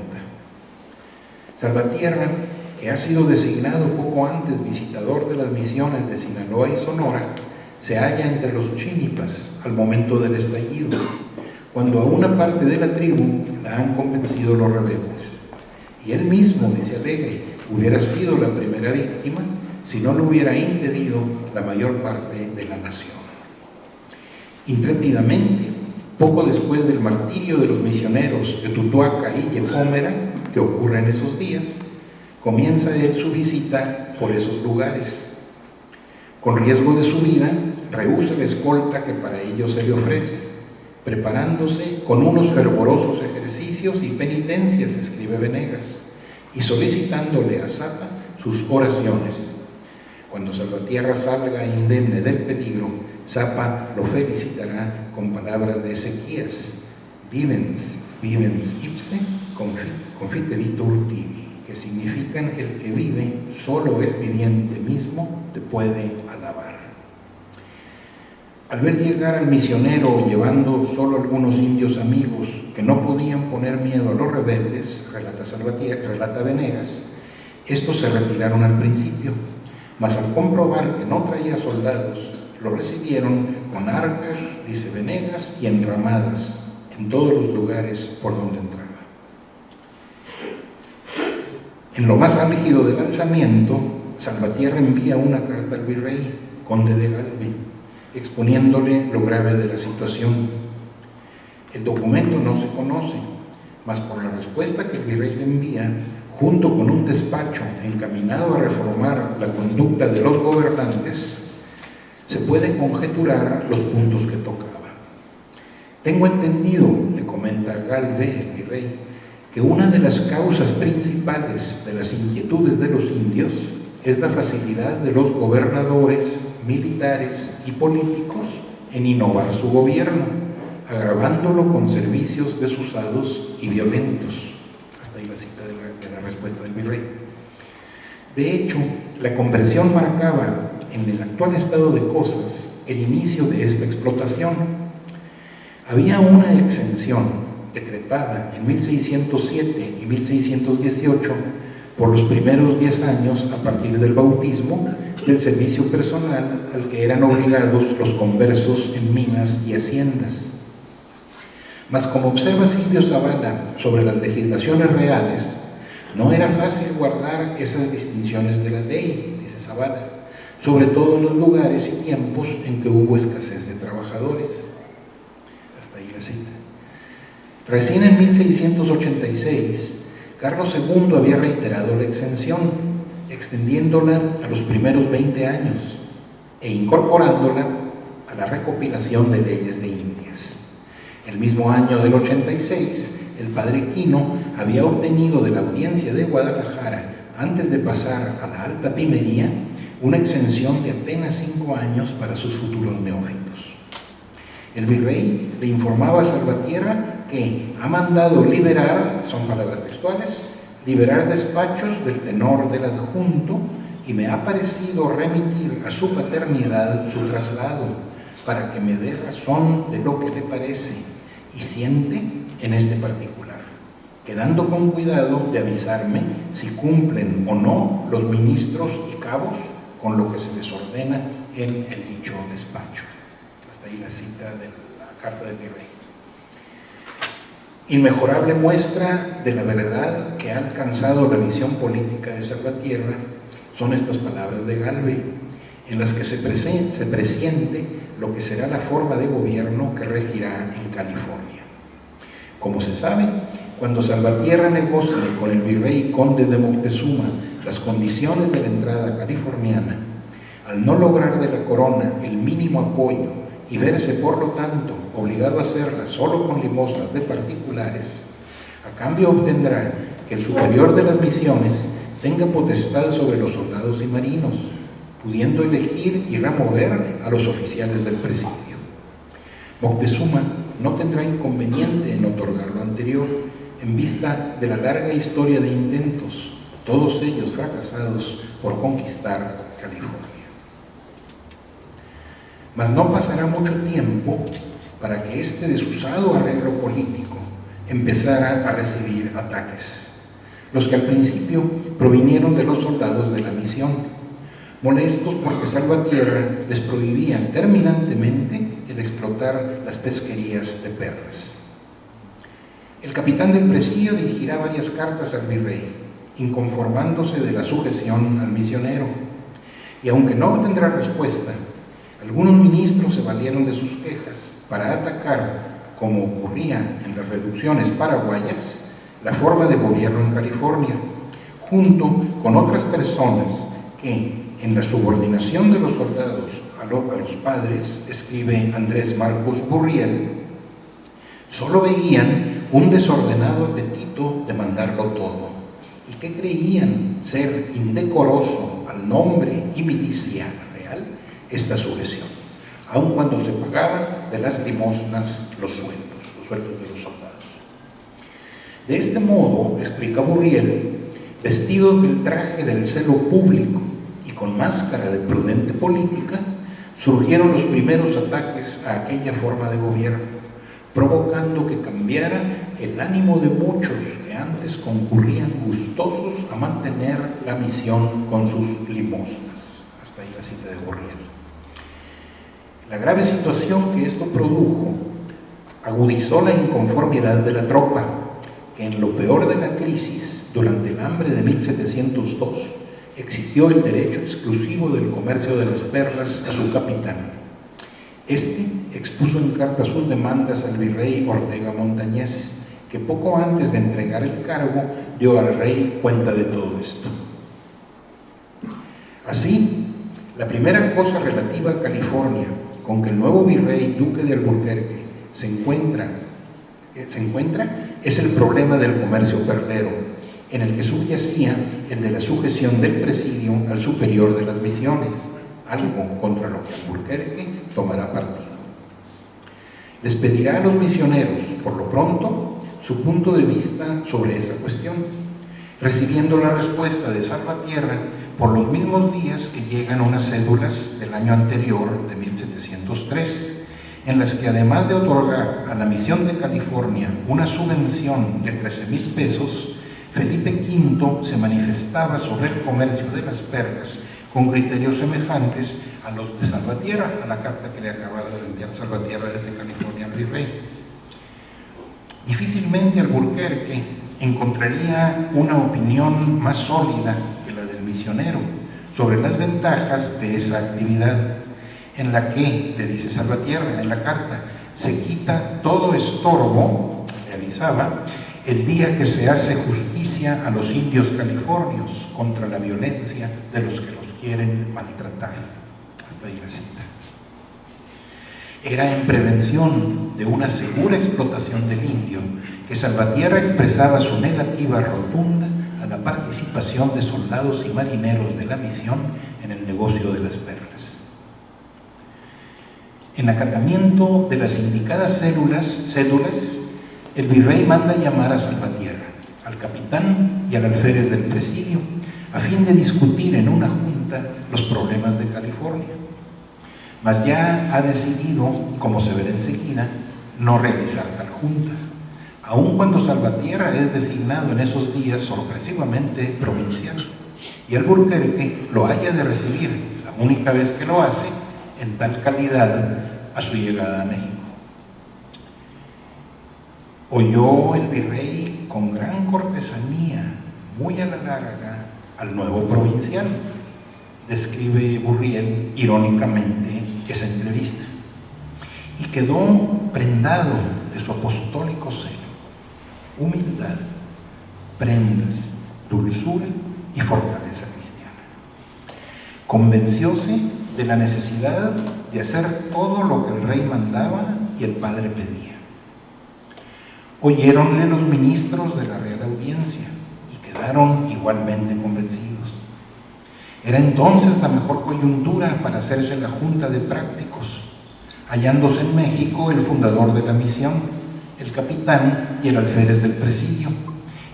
[SPEAKER 3] Salvatierra, que ha sido designado poco antes visitador de las misiones de Sinaloa y Sonora, se halla entre los chinipas al momento del estallido, cuando a una parte de la tribu la han convencido los rebeldes. Y él mismo, dice Alegre, hubiera sido la primera víctima si no lo hubiera impedido la mayor parte de la nación. Intrépidamente, poco después del martirio de los misioneros de Tutuaca y Yefómera, que ocurre en esos días, comienza él su visita por esos lugares. Con riesgo de su vida, rehúsa la escolta que para ello se le ofrece, preparándose con unos fervorosos ejercicios y penitencias, escribe Venegas, y solicitándole a Zapa sus oraciones. Cuando Salvatierra salga indemne del peligro, Zapa lo felicitará con palabras de Ezequías: vivens ipse confitebitur tibi, que significan: el que vive, solo el viviente mismo te puede alabar. Al ver llegar al misionero llevando solo algunos indios amigos que no podían poner miedo a los rebeldes, relata Venegas, estos se retiraron al principio, mas al comprobar que no traía soldados, lo recibieron con arcos, dice Venegas, y enramadas en todos los lugares por donde entraba. En lo más álgido del alzamiento, Salvatierra envía una carta al virrey, conde de Galve, exponiéndole lo grave de la situación. El documento no se conoce, mas por la respuesta que el virrey le envía, junto con un despacho encaminado a reformar la conducta de los gobernantes, se puede conjeturar los puntos que tocaba. Tengo entendido, le comenta Galve, el virrey, que una de las causas principales de las inquietudes de los indios es la facilidad de los gobernadores, militares y políticos en innovar su gobierno, agravándolo con servicios desusados y violentos. Hasta ahí la cita de la respuesta del virrey. De hecho, la conversión marcaba en el actual estado de cosas el inicio de esta explotación. Había una exención decretada en 1607 y 1618 por los primeros 10 años a partir del bautismo del servicio personal al que eran obligados los conversos en minas y haciendas. Mas como observa Silvio Zavala sobre las legislaciones reales, no era fácil guardar esas distinciones de la ley, dice Zavala, sobre todo en los lugares y tiempos en que hubo escasez de trabajadores. Hasta ahí la cita. Recién en 1686, Carlos II había reiterado la exención, extendiéndola a los primeros 20 años e incorporándola a la recopilación de leyes de Indias. El mismo año del 86, el padre Quino había obtenido de la audiencia de Guadalajara, antes de pasar a la alta pimería, una exención de apenas 5 años para sus futuros neófitos. El virrey le informaba a Salvatierra que ha mandado liberar, son palabras textuales, liberar despachos del tenor del adjunto, y me ha parecido remitir a su paternidad su traslado, para que me dé razón de lo que le parece y siente en este particular, quedando con cuidado de avisarme si cumplen o no los ministros y cabos con lo que se les ordena en el dicho despacho. Hasta ahí la cita de la carta del virrey. Inmejorable muestra de la verdad que ha alcanzado la visión política de Salvatierra son estas palabras de Galvez, en las que se presiente lo que será la forma de gobierno que regirá en California. Como se sabe, cuando Salvatierra negocie con el virrey conde de Moctezuma las condiciones de la entrada californiana, al no lograr de la corona el mínimo apoyo y verse por lo tanto obligado a hacerla solo con limosnas de particulares, a cambio obtendrá que el superior de las misiones tenga potestad sobre los soldados y marinos, pudiendo elegir y remover a los oficiales del presidio. Moctezuma no tendrá inconveniente en otorgar lo anterior, en vista de la larga historia de intentos, todos ellos fracasados, por conquistar California. Mas no pasará mucho tiempo para que este desusado arreglo político empezara a recibir ataques, los que al principio provinieron de los soldados de la misión, molestos porque Salvatierra les prohibía terminantemente el explotar las pesquerías de perlas. El capitán del presidio dirigirá varias cartas al virrey, inconformándose de la sujeción al misionero, y aunque no obtendrá respuesta, algunos ministros se valieron de sus quejas para atacar, como ocurría en las reducciones paraguayas, la forma de gobierno en California, junto con otras personas que, en la subordinación de los soldados a los padres, escribe Andrés Marcos Gurriel, solo veían un desordenado apetito de mandarlo todo, y que creían ser indecoroso al nombre y milicia real esta sujeción, aun cuando se pagaban de las limosnas los sueldos de los soldados. De este modo, explica Gurriel, vestidos del traje del celo público y con máscara de prudente política, surgieron los primeros ataques a aquella forma de gobierno, provocando que cambiara el ánimo de muchos que antes concurrían gustosos a mantener la misión con sus limosnas. Hasta ahí la cita de Gurriel. La grave situación que esto produjo agudizó la inconformidad de la tropa, que en lo peor de la crisis, durante el hambre de 1702, exigió el derecho exclusivo del comercio de las perlas a su capitán. Este expuso en carta sus demandas al virrey Ortega Montañez, que poco antes de entregar el cargo dio al rey cuenta de todo esto. Así, la primera cosa relativa a California con que el nuevo virrey duque de Alburquerque se encuentra es el problema del comercio perlero, en el que subyacía el de la sujeción del presidio al superior de las misiones, algo contra lo que Alburquerque tomará partido. Les pedirá a los misioneros, por lo pronto, su punto de vista sobre esa cuestión, recibiendo la respuesta de Salvatierra por los mismos días que llegan unas cédulas del año anterior, de 1703, en las que además de otorgar a la misión de California una subvención de 13,000 pesos, Felipe V se manifestaba sobre el comercio de las perlas con criterios semejantes a los de Salvatierra, a la carta que le acababa de enviar Salvatierra desde California al virrey. Difícilmente Alburquerque encontraría una opinión más sólida que la del misionero sobre las ventajas de esa actividad, en la que, le dice Salvatierra en la carta, se quita todo estorbo, le avisaba, el día que se hace justicia a los indios californios contra la violencia de los que los quieren maltratar. Hasta ahí la cita. Era en prevención de una segura explotación del indio que Salvatierra expresaba su negativa rotunda a la participación de soldados y marineros de la misión en el negocio de las perlas. En acatamiento de las indicadas cédulas, el virrey manda llamar a Salvatierra, al capitán y al alférez del presidio, a fin de discutir en una junta los problemas de California. Mas ya ha decidido, como se verá enseguida, no realizar tal junta, aun cuando Salvatierra es designado en esos días sorpresivamente provincial, y Alburquerque lo haya de recibir, la única vez que lo hace, en tal calidad a su llegada a México. Oyó el virrey con gran cortesanía, muy a la larga, al nuevo provincial. Describe Burriel irónicamente esa entrevista, y quedó prendado de su apostólico celo, humildad, prendas, dulzura y fortaleza cristiana. Convencióse de la necesidad de hacer todo lo que el rey mandaba y el padre pedía. Oyéronle los ministros de la Real Audiencia y quedaron igualmente convencidos. Era entonces la mejor coyuntura para hacerse la junta de prácticos, hallándose en México el fundador de la misión, el capitán y el alférez del presidio,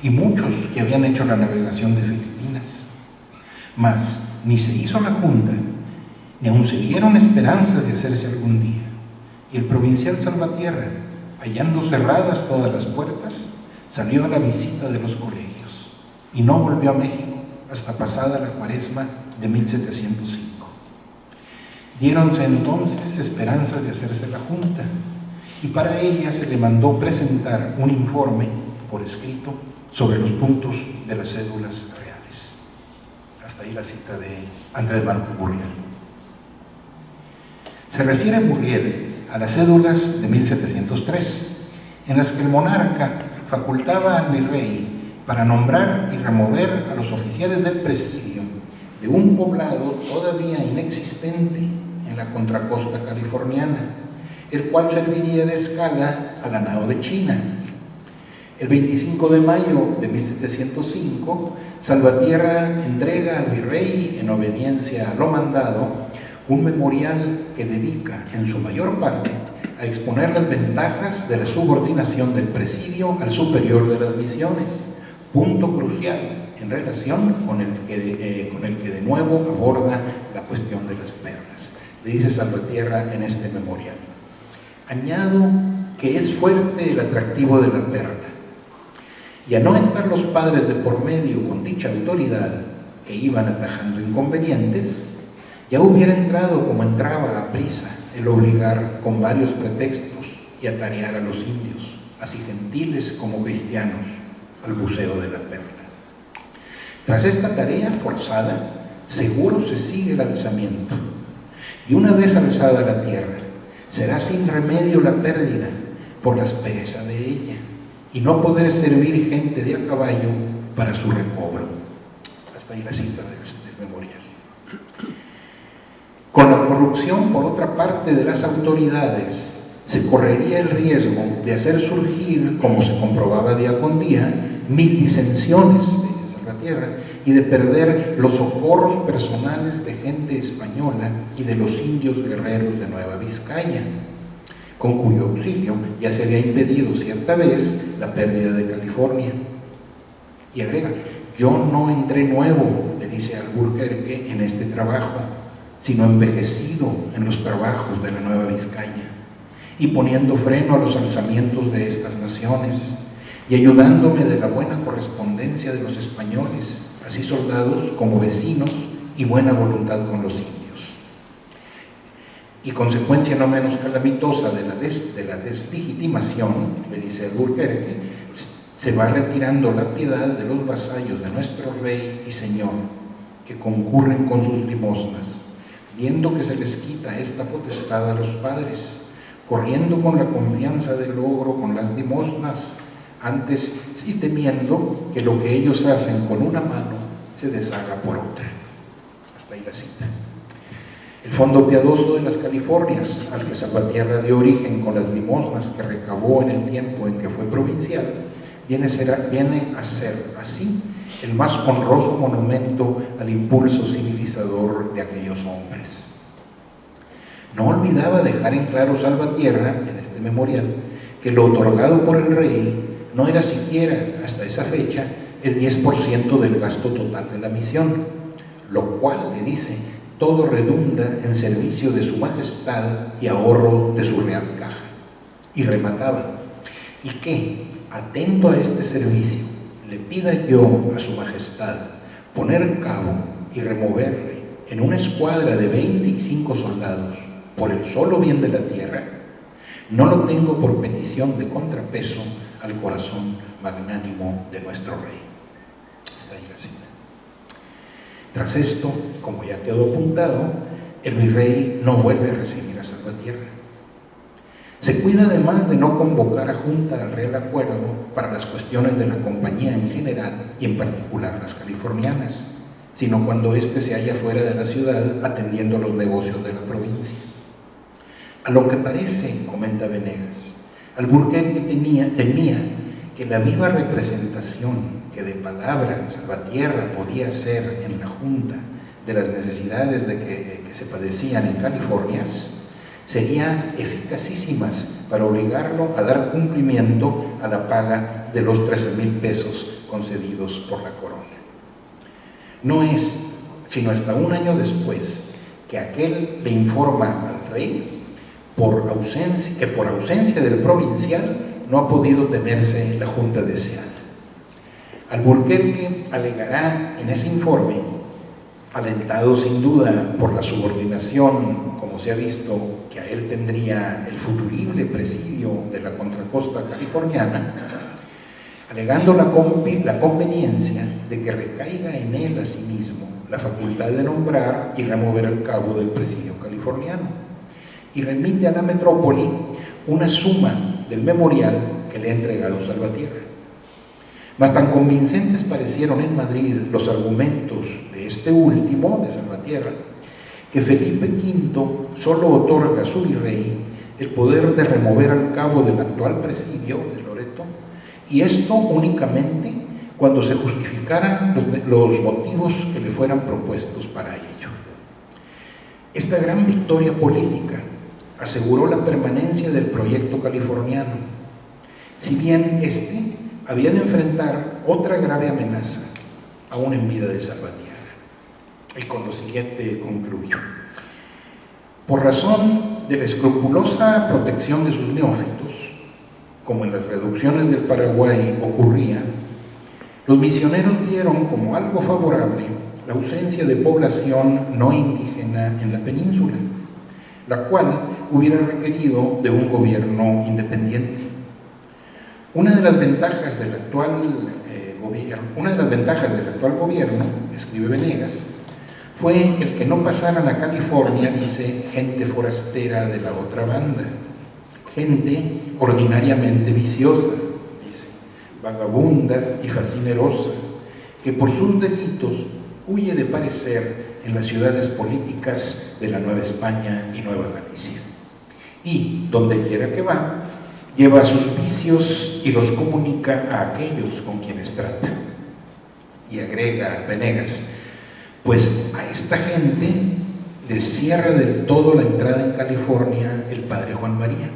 [SPEAKER 3] y muchos que habían hecho la navegación de Filipinas. Mas ni se hizo la junta, ni aun se vieron esperanzas de hacerse algún día, y el provincial Salvatierra, hallando cerradas todas las puertas, salió a la visita de los colegios, y no volvió a México hasta pasada la Cuaresma de 1705. Diéronse entonces esperanzas de hacerse la junta, y para ella se le mandó presentar un informe por escrito sobre los puntos de las cédulas reales. Hasta ahí la cita de Andrés Marcos Burriel. Se refiere Burriel a las cédulas de 1703, en las que el monarca facultaba al virrey para nombrar y remover a los oficiales del presidio de un poblado todavía inexistente en la contracosta californiana, el cual serviría de escala a la nao de China. El 25 de mayo de 1705, Salvatierra entrega al virrey, en obediencia a lo mandado, un memorial que dedica en su mayor parte a exponer las ventajas de la subordinación del presidio al superior de las misiones, punto crucial en relación con el que de nuevo aborda la cuestión de las perlas. Le dice Salvatierra en este memorial: añado que es fuerte el atractivo de la perla, y a no estar los padres de por medio con dicha autoridad que iban atajando inconvenientes, ya hubiera entrado como entraba a prisa el obligar con varios pretextos y atarear a los indios, así gentiles como cristianos, al buceo de la perla. Tras esta tarea forzada, seguro se sigue el alzamiento, y una vez alzada la tierra, será sin remedio la pérdida por la aspereza de ella, y no poder servir gente de a caballo para su recobro. Hasta ahí la cita del memorial. Con la corrupción, por otra parte, de las autoridades, se correría el riesgo de hacer surgir, como se comprobaba día con día, 1000 disensiones, dice Salvatierra, y de perder los socorros personales de gente española y de los indios guerreros de Nueva Vizcaya, con cuyo auxilio ya se había impedido cierta vez la pérdida de California. Y agrega: yo no entré nuevo, le dice Alburquerque, en este trabajo, sino envejecido en los trabajos de la Nueva Vizcaya, y poniendo freno a los alzamientos de estas naciones, y ayudándome de la buena correspondencia de los españoles, así soldados como vecinos, y buena voluntad con los indios. Y consecuencia no menos calamitosa de la deslegitimación, le dice Alburquerque, se va retirando la piedad de los vasallos de nuestro rey y señor, que concurren con sus limosnas, viendo que se les quita esta potestad a los padres, corriendo con la confianza del logro con las limosnas, antes sí temiendo que lo que ellos hacen con una mano se deshaga por otra. Hasta ahí la cita. El fondo piadoso de las Californias, al que Salvatierra dio origen con las limosnas que recabó en el tiempo en que fue provincial, viene a ser así el más honroso monumento al impulso civilizador de aquellos hombres. No olvidaba dejar en claro Salvatierra, en este memorial,
[SPEAKER 4] que lo otorgado por el rey no era siquiera, hasta esa fecha, el 10% del gasto total de la misión, lo cual, le dice, todo redunda en servicio de su majestad y ahorro de su real caja. Y remataba, y que, atento a este servicio, le pida yo a su majestad poner en cabo y removerle en una escuadra de 25 soldados por el solo bien de la tierra, no lo tengo por petición de contrapeso al corazón magnánimo de nuestro rey. Está ahí la cita. Tras esto, como ya quedó apuntado, el virrey no vuelve a recibir a Salvatierra. Se cuida además de no convocar a junta al Real Acuerdo para las cuestiones de la compañía en general y en particular las californianas, sino cuando éste se halla fuera de la ciudad atendiendo los negocios de la provincia. A lo que parece, comenta Venegas, Alburquerque temía que la viva representación que de palabra Salvatierra podía hacer en la Junta de las necesidades que se padecían en California serían eficacísimas para obligarlo a dar cumplimiento a la paga de los 13,000 pesos concedidos por la corona. No es sino hasta un año después que aquel le informa al rey que por ausencia del provincial no ha podido tenerse la junta deseada. Alburquerque alegará en ese informe, alentado sin duda por la subordinación, como se ha visto, que a él tendría el futurible presidio de la contracosta californiana, alegando la conveniencia de que recaiga en él a sí mismo la facultad de nombrar y remover al cabo del presidio californiano, y remite a la metrópoli una suma del memorial que le ha entregado Salvatierra. Mas tan convincentes parecieron en Madrid los argumentos de este último, de Salvatierra, que Felipe V solo otorga a su virrey el poder de remover al cabo del actual presidio de Loreto, y esto únicamente cuando se justificaran los motivos que le fueran propuestos para ello. Esta gran victoria política aseguró la permanencia del proyecto californiano, si bien este había de enfrentar otra grave amenaza aún en vida de Salvatierra. Y con lo siguiente concluyo. Por razón de la escrupulosa protección de sus neófitos, como en las reducciones del Paraguay ocurría, los misioneros vieron como algo favorable la ausencia de población no indígena en la península, la cual hubiera requerido de un gobierno independiente. Una de las ventajas del actual gobierno, escribe Venegas, fue el que no pasaran a California, dice, gente forastera de la otra banda, gente ordinariamente viciosa, dice, vagabunda y fascinerosa, que por sus delitos huye de parecer en las ciudades políticas de la Nueva España y Nueva Galicia. Y, donde quiera que va, lleva sus vicios y los comunica a aquellos con quienes trata. Y agrega Venegas, pues a esta gente les cierra del todo la entrada en California el padre Juan María,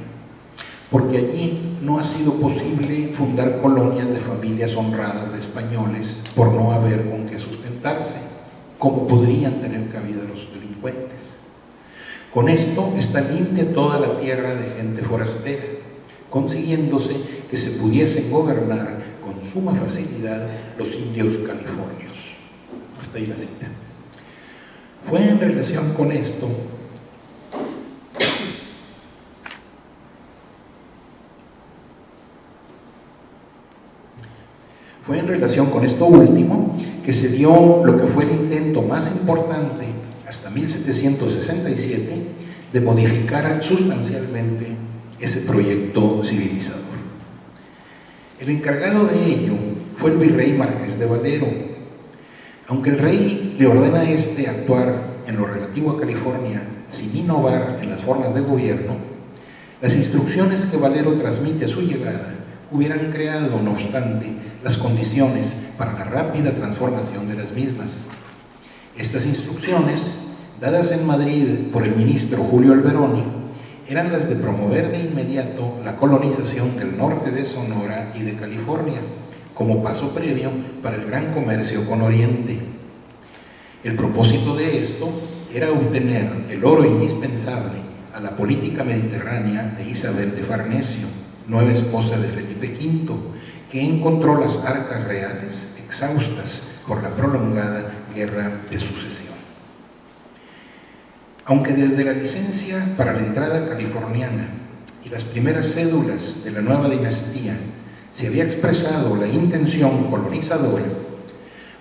[SPEAKER 4] porque allí no ha sido posible fundar colonias de familias honradas de españoles por no haber con qué sustentarse, como podrían tener cabida los delincuentes. Con esto está limpia toda la tierra de gente forastera, consiguiéndose que se pudiesen gobernar con suma facilidad los indios californios. Hasta ahí la cita. Fue en relación con esto último que se dio lo que fue el intento más importante hasta 1767 de modificar sustancialmente ese proyecto civilizador. El encargado de ello fue el virrey Marqués de Valero. Aunque el rey le ordena a este actuar en lo relativo a California sin innovar en las formas de gobierno, las instrucciones que Valero transmite a su llegada hubieran creado, no obstante, las condiciones para la rápida transformación de las mismas. Estas instrucciones, dadas en Madrid por el ministro Julio Alberoni, eran las de promover de inmediato la colonización del norte de Sonora y de California, como paso previo para el gran comercio con Oriente. El propósito de esto era obtener el oro indispensable a la política mediterránea de Isabel de Farnesio, nueva esposa de Felipe V, que encontró las arcas reales exhaustas por la prolongada guerra de sucesión. Aunque desde la licencia para la entrada californiana y las primeras cédulas de la nueva dinastía se había expresado la intención colonizadora,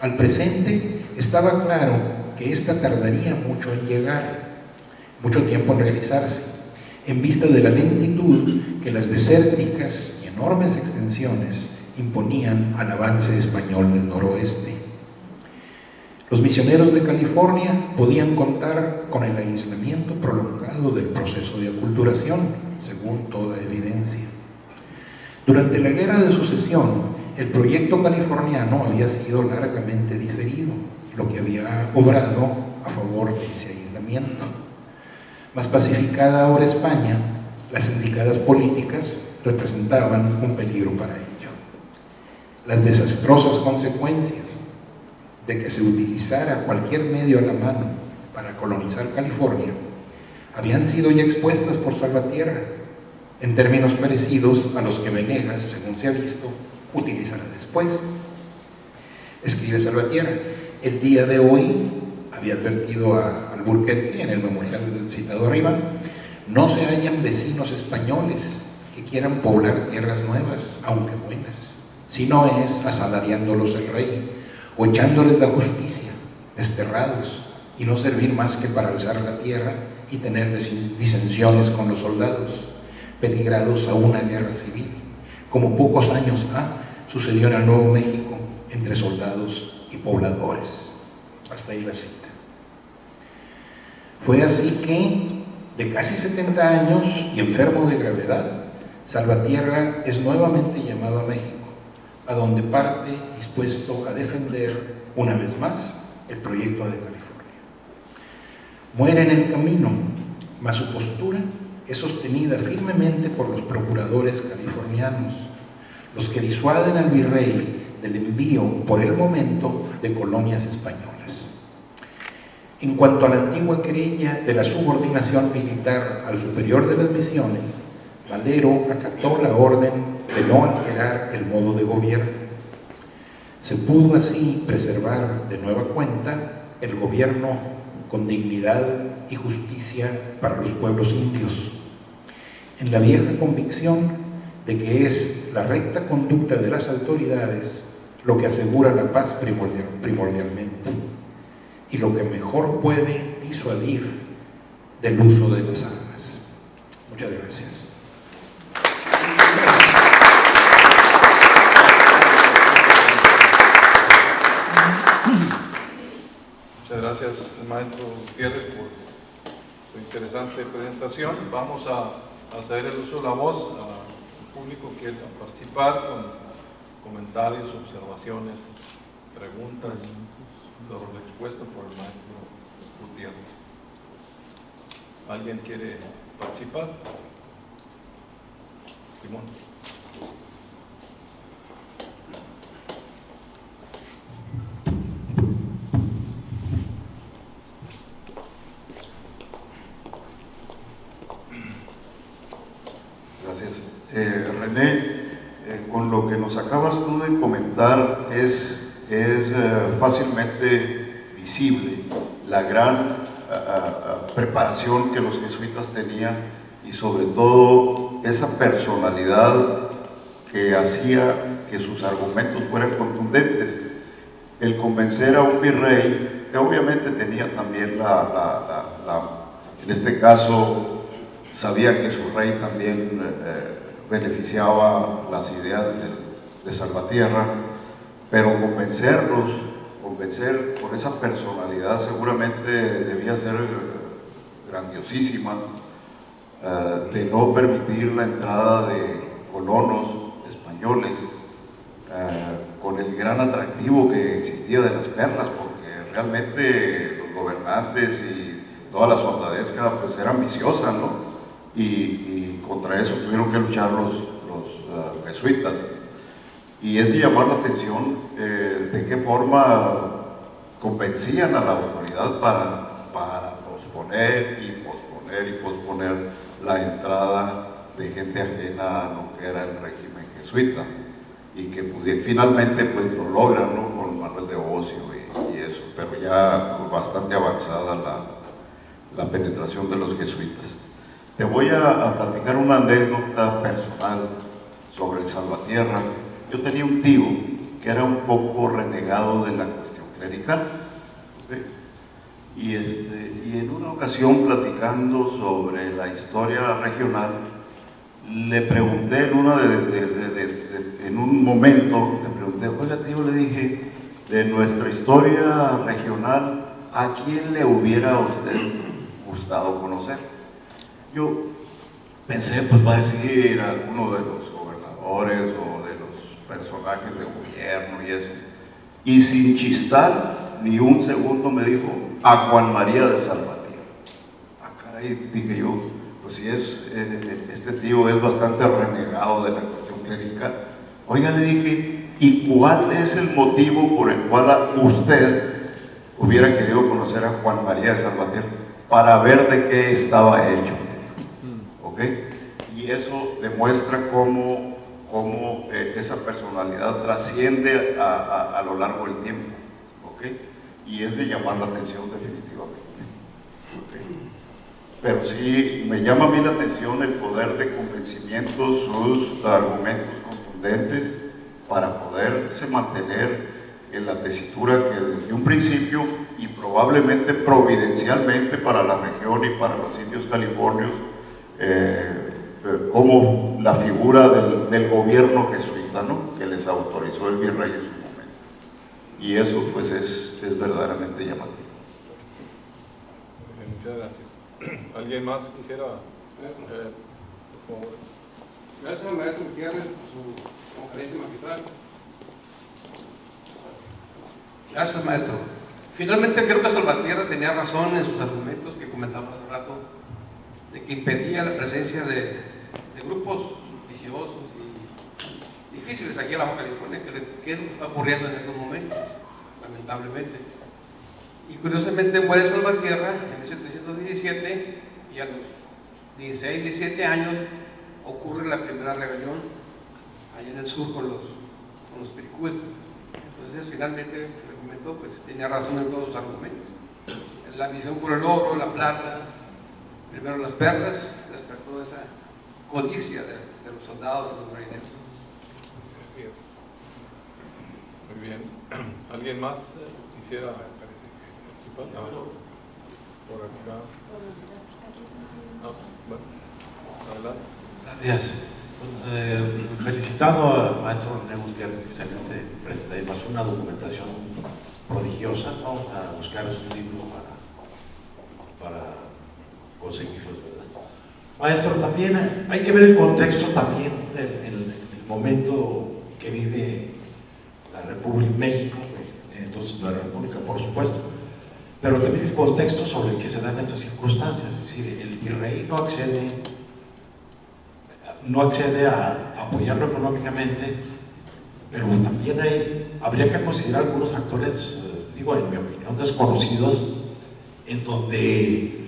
[SPEAKER 4] al presente estaba claro que ésta tardaría mucho en llegar, mucho tiempo en realizarse, en vista de la lentitud que las desérticas y enormes extensiones imponían al avance español del noroeste. Los misioneros de California podían contar con el aislamiento prolongado del proceso de aculturación, según toda evidencia. Durante la Guerra de Sucesión, el proyecto californiano había sido largamente diferido, lo que había obrado a favor de ese aislamiento. Más pacificada ahora España, las indicadas políticas representaban un peligro para ello. Las desastrosas consecuencias de que se utilizara cualquier medio a la mano para colonizar California habían sido ya expuestas por Salvatierra, en términos parecidos a los que Venegas, según se ha visto, utilizará después. Escribe Salvatierra: el día de hoy, había advertido a Alburquerque en el memorial citado arriba, no se hallan vecinos españoles que quieran poblar tierras nuevas, aunque buenas, si no es asalariándolos el rey o echándoles la justicia, desterrados, y no servir más que para alzar la tierra y tener disensiones con los soldados, peligrados a una guerra civil, como pocos años sucedió en el Nuevo México entre soldados y pobladores. Hasta ahí la cita. Fue así que, de casi 70 años y enfermo de gravedad, Salvatierra es nuevamente llamado a México, a donde parte dispuesto a defender una vez más el proyecto de California. Muere en el camino, mas su postura es sostenida firmemente por los procuradores californianos, los que disuaden al virrey del envío por el momento de colonias españolas. En cuanto a la antigua querella de la subordinación militar al superior de las misiones, Valero acató la orden de no alterar el modo de gobierno. Se pudo así preservar de nueva cuenta el gobierno con dignidad y justicia para los pueblos indios, en la vieja convicción de que es la recta conducta de las autoridades lo que asegura la paz primordialmente y lo que mejor puede disuadir del uso de las armas. Muchas gracias.
[SPEAKER 2] Muchas gracias, maestro Gutiérrez, por su interesante presentación. Vamos a hacer el uso de la voz al público que quiera participar con comentarios, observaciones, preguntas sobre lo expuesto por el maestro Gutiérrez. ¿Alguien quiere participar? Simón.
[SPEAKER 5] Gracias. René, con lo que nos acabas tú de comentar es fácilmente visible la gran preparación que los jesuitas tenían y sobre todo esa personalidad que hacía que sus argumentos fueran contundentes. El convencer a un virrey, que obviamente tenía también en este caso, sabía que su rey también beneficiaba las ideas de Salvatierra, pero convencer con esa personalidad seguramente debía ser grandiosísima, de no permitir la entrada de colonos españoles, con el gran atractivo que existía de las perlas, porque realmente los gobernantes y toda la soldadesca pues era ambiciosa, ¿no? y contra eso tuvieron que luchar los jesuitas. Y es de llamar la atención de qué forma convencían a la autoridad para posponer y posponer y posponer la entrada de gente ajena a lo que era el régimen jesuita, y que finalmente pues lo logran, ¿no? Con Manuel de Ocio y eso, pero ya bastante avanzada la penetración de los jesuitas. Te voy a platicar una anécdota personal sobre el Salvatierra. Yo tenía un tío que era un poco renegado de la cuestión clerical, ¿okay? Y en una ocasión, platicando sobre la historia regional, le pregunté en un momento, le pregunté: oiga tío, le dije, de nuestra historia regional, ¿a quién le hubiera a usted gustado conocer? Yo pensé, pues va a decir alguno de los gobernadores o de los personajes de gobierno y eso. Y sin chistar ni un segundo me dijo: a Juan María de Salvatierra. Ah, caray, dije yo, pues si este tío es bastante renegado de la cuestión clerical. Oiga, le dije, ¿y cuál es el motivo por el cual usted hubiera querido conocer a Juan María de Salvatierra? Para ver de qué estaba hecho. ¿Ok? Y eso demuestra cómo esa personalidad trasciende a lo largo del tiempo. ¿Ok? Y es de llamar la atención definitivamente. ¿Ok? Pero sí me llama a mí la atención el poder de convencimiento, sus argumentos contundentes para poderse mantener en la tesitura que desde un principio y probablemente providencialmente para la región y para los indios californios, como la figura del gobierno jesuita, ¿no? Que les autorizó el virrey en su momento. Y eso pues es verdaderamente llamativo.
[SPEAKER 2] Muchas gracias. ¿Alguien más quisiera? Por favor.
[SPEAKER 6] Gracias al maestro Gutiérrez por su conferencia magistral. Gracias, maestro. Finalmente creo que Salvatierra tenía razón en sus argumentos que comentaba hace rato, de que impedía la presencia de grupos viciosos y difíciles aquí en la Baja California, que es lo que está ocurriendo en estos momentos, lamentablemente. Y curiosamente muere Salvatierra en 1717 y a los 16, 17 años ocurre la primera rebelión allá en el sur con los pericúes. Entonces finalmente, el argumento pues tenía razón en todos sus argumentos. La visión por el oro, la plata, primero las perlas, despertó esa codicia de los soldados y los marineros.
[SPEAKER 2] Muy bien. ¿Alguien más quisiera participar? Por acá. No, bueno, adelante.
[SPEAKER 7] Gracias. Felicitando al maestro René Gutiérrez, excelente presentación, más una documentación prodigiosa. Vamos a buscar un libro para conseguirlo, ¿verdad? Maestro, también hay que ver el contexto también del momento que vive la República México, entonces la República, por supuesto, pero también el contexto sobre el que se dan estas circunstancias. Es decir, el virrey no accede a apoyarlo económicamente, pero también habría que considerar algunos factores, digo, en mi opinión, desconocidos, en donde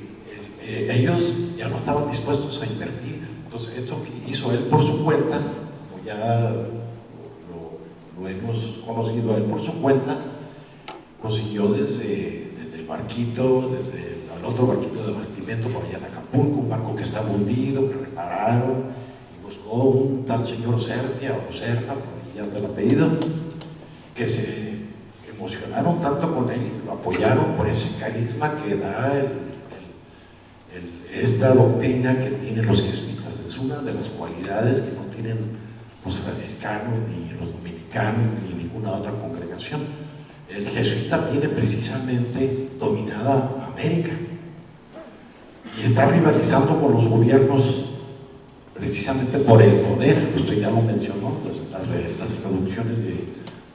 [SPEAKER 7] ellos ya no estaban dispuestos a invertir. Entonces, esto que hizo él por su cuenta, como ya lo hemos conocido, él por su cuenta, consiguió desde el barquito, desde el otro barquito de abastecimiento por allá en Acapulco, un barco que estaba hundido, que repararon, buscó un tal señor Sertia o Serta, por ahí anda el apellido, que se emocionaron tanto con él, lo apoyaron por ese carisma que da esta doctrina que tienen los jesuitas. Es una de las cualidades que no tienen los franciscanos, ni los dominicanos, ni ninguna otra congregación. El jesuita tiene precisamente dominada América y está rivalizando con los gobiernos precisamente por el poder. Usted ya lo mencionó, las producciones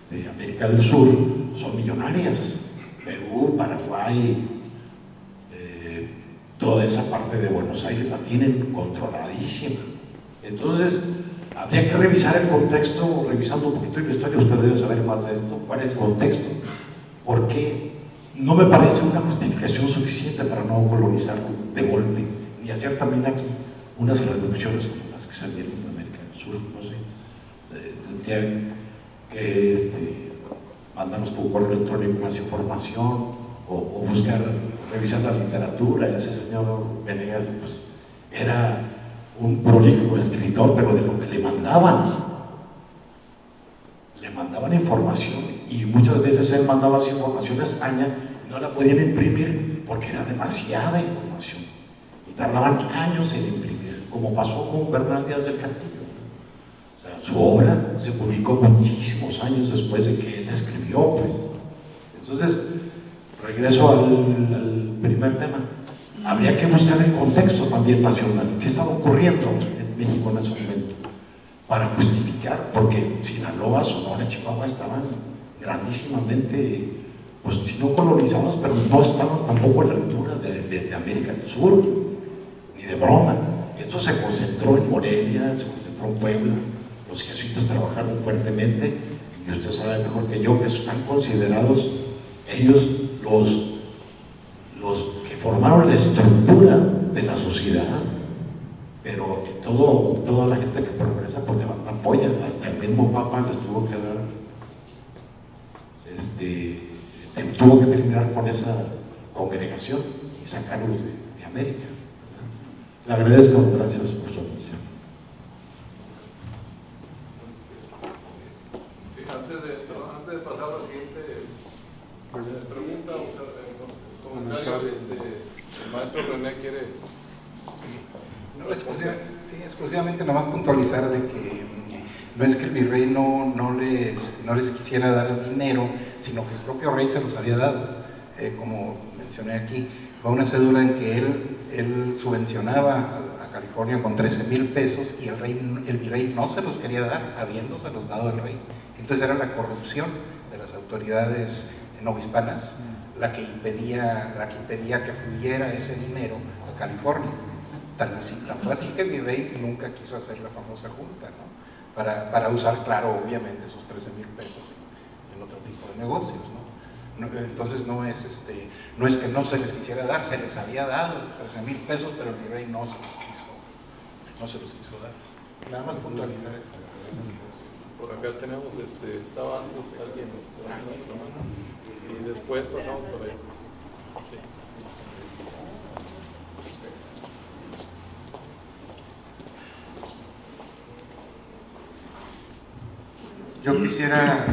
[SPEAKER 7] de América del Sur son millonarias. Perú, Paraguay, toda esa parte de Buenos Aires la tienen controladísima. Entonces, habría que revisar el contexto, revisando un poquito la historia, usted debe saber más de esto, cuál es el contexto, porque no me parece una justificación suficiente para no colonizar de golpe, ni hacer también aquí unas reducciones como las que se dieron en América del Sur, no sé, tendrían que mandarnos por correo electrónico más información, o buscar, revisar la literatura. Ese señor Venegas pues, era un prolijo escritor, pero de lo que le mandaban información, y muchas veces él mandaba esa información a España y no la podían imprimir porque era demasiada información y tardaban años en imprimir, como pasó con Bernal Díaz del Castillo. O sea, su obra se publicó muchísimos años después de que él escribió, pues. Entonces, regreso al primer tema. Habría que buscar el contexto también nacional. ¿Qué estaba ocurriendo en México en ese momento? Para justificar, porque Sinaloa, Sonora, Chihuahua estaban grandísimamente, pues si no colonizados, pero no estaban tampoco a la altura de América del Sur, ni de broma. Esto se concentró en Morelia, se concentró en Puebla. Los jesuitas trabajaron fuertemente, y usted sabe mejor que yo que están considerados ellos los que formaron la estructura de la sociedad. Pero toda la gente que progresa pues levanta polla, hasta el mismo Papa les tuvo que dar, tuvo que terminar con esa congregación y sacarlos de América. Le agradezco, gracias por su atención.
[SPEAKER 2] Sí, antes de pasar a la siguiente pregunta, o comentario, el maestro René quiere...
[SPEAKER 3] No, exclusivamente nada más puntualizar de que no es que el virrey no les quisiera dar dinero, sino que el propio rey se los había dado. Como mencioné aquí, fue una cédula en que él subvencionaba a California con 13,000 pesos y el virrey no se los quería dar, habiéndoselos dado al rey. Entonces era la corrupción de las autoridades novohispanas la que impedía que fluyera ese dinero a California. Tan fue así que el virrey nunca quiso hacer la famosa junta, ¿no? Para usar, claro, obviamente esos 13,000 pesos en otro tipo de negocios, ¿no? Entonces no es que no se les quisiera dar, se les había dado 13,000 pesos, pero el virrey no se los quiso dar. Nada más puntualizar eso.
[SPEAKER 2] Por acá tenemos, estaba antes alguien y después pasamos por ahí. Sí.
[SPEAKER 8] Yo quisiera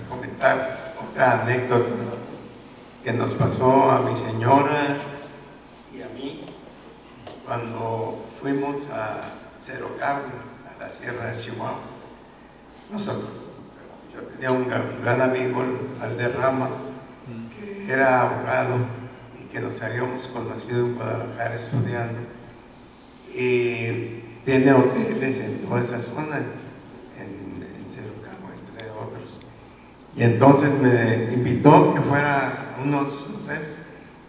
[SPEAKER 8] comentar otra anécdota que nos pasó a mi señora y a mí cuando fuimos a Cerocahue, a la Sierra de Chihuahua. Yo tenía un gran amigo, Valderrama, que era abogado y que nos habíamos conocido en Guadalajara estudiando, y tiene hoteles en toda esa zona, en Cerocahue, entre otros. Y entonces me invitó que fuera a unos hoteles.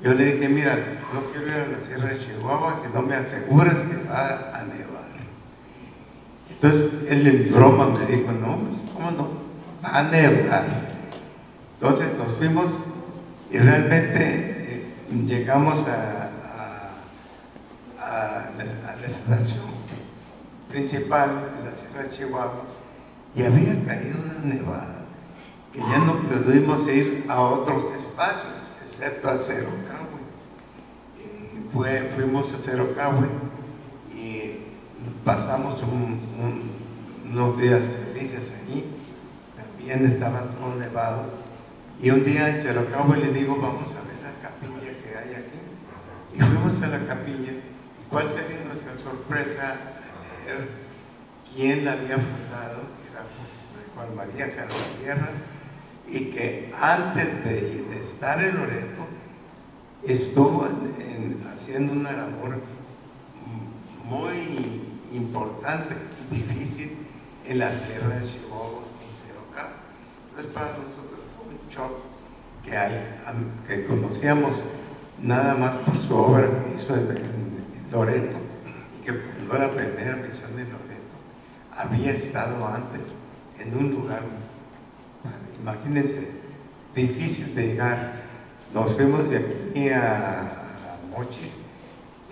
[SPEAKER 8] Yo le dije, mira, no quiero ir a la Sierra de Chihuahua si no me aseguras que va a nevar. Entonces él en broma me dijo, no, ¿cómo no? Va a nevar. Entonces nos fuimos y realmente llegamos a la estación principal de la Sierra de Chihuahua y había caído una nevada que ya no pudimos ir a otros espacios excepto a Cerocahue. Fuimos a Cerocahue y pasamos unos días felices ahí. También estaba todo nevado. Y un día en Cerocahue le digo, vamos a ver la capilla que hay aquí. Y fuimos a la capilla. ¿Y cuál sería nuestra sorpresa? Ver quién la había fundado, que era Juan María Salvatierra, y que antes de estar en Loreto estuvo haciendo una labor muy importante y difícil en la Sierra de Chihuahua, en Cerocahue. Entonces para nosotros fue un shock que conocíamos nada más por su obra que hizo en Loreto, y que fundó la primera misión de Loreto, había estado antes en un lugar, imagínense, difícil de llegar. Nos fuimos de aquí a Mochis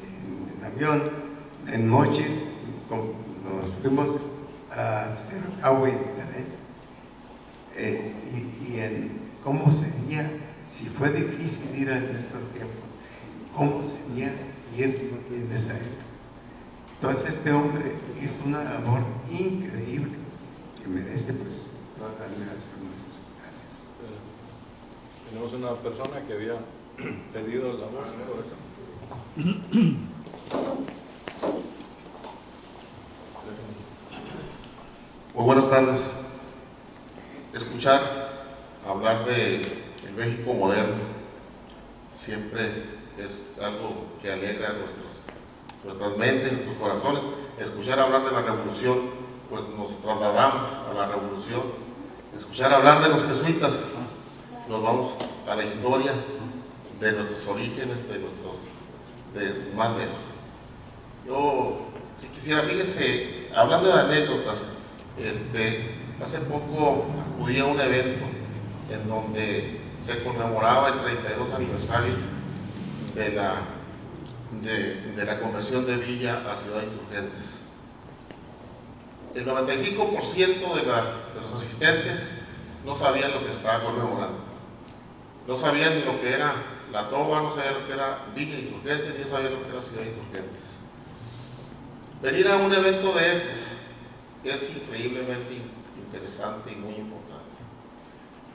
[SPEAKER 8] en avión, en Mochis nos fuimos a Cercahue, y en cómo sería, si fue difícil ir en estos tiempos, cómo sería ir en esa época. Entonces este hombre hizo una labor increíble que merece pues toda la admiración nuestra. Gracias.
[SPEAKER 2] Tenemos una persona que había pedido la voz, ¿no?
[SPEAKER 9] Muy buenas tardes. Escuchar hablar de el México moderno siempre es algo que alegra nuestras mentes, nuestros corazones. Escuchar hablar de la revolución, pues nos trasladamos a la revolución. Escuchar hablar de los jesuitas, nos vamos a la historia de nuestros orígenes, de más lejos. Yo, si quisiera, fíjese, hablando de anécdotas, hace poco acudí a un evento en donde se conmemoraba el 32 aniversario de la conversión de Villa a Ciudad Insurgentes. El 95% de los asistentes no sabían lo que se estaba conmemorando. No sabían lo que era La Toba, no sabían lo que era Villa Insurgentes, ni sabían lo que era Ciudad Insurgentes. Venir a un evento de estos es increíblemente interesante y muy importante.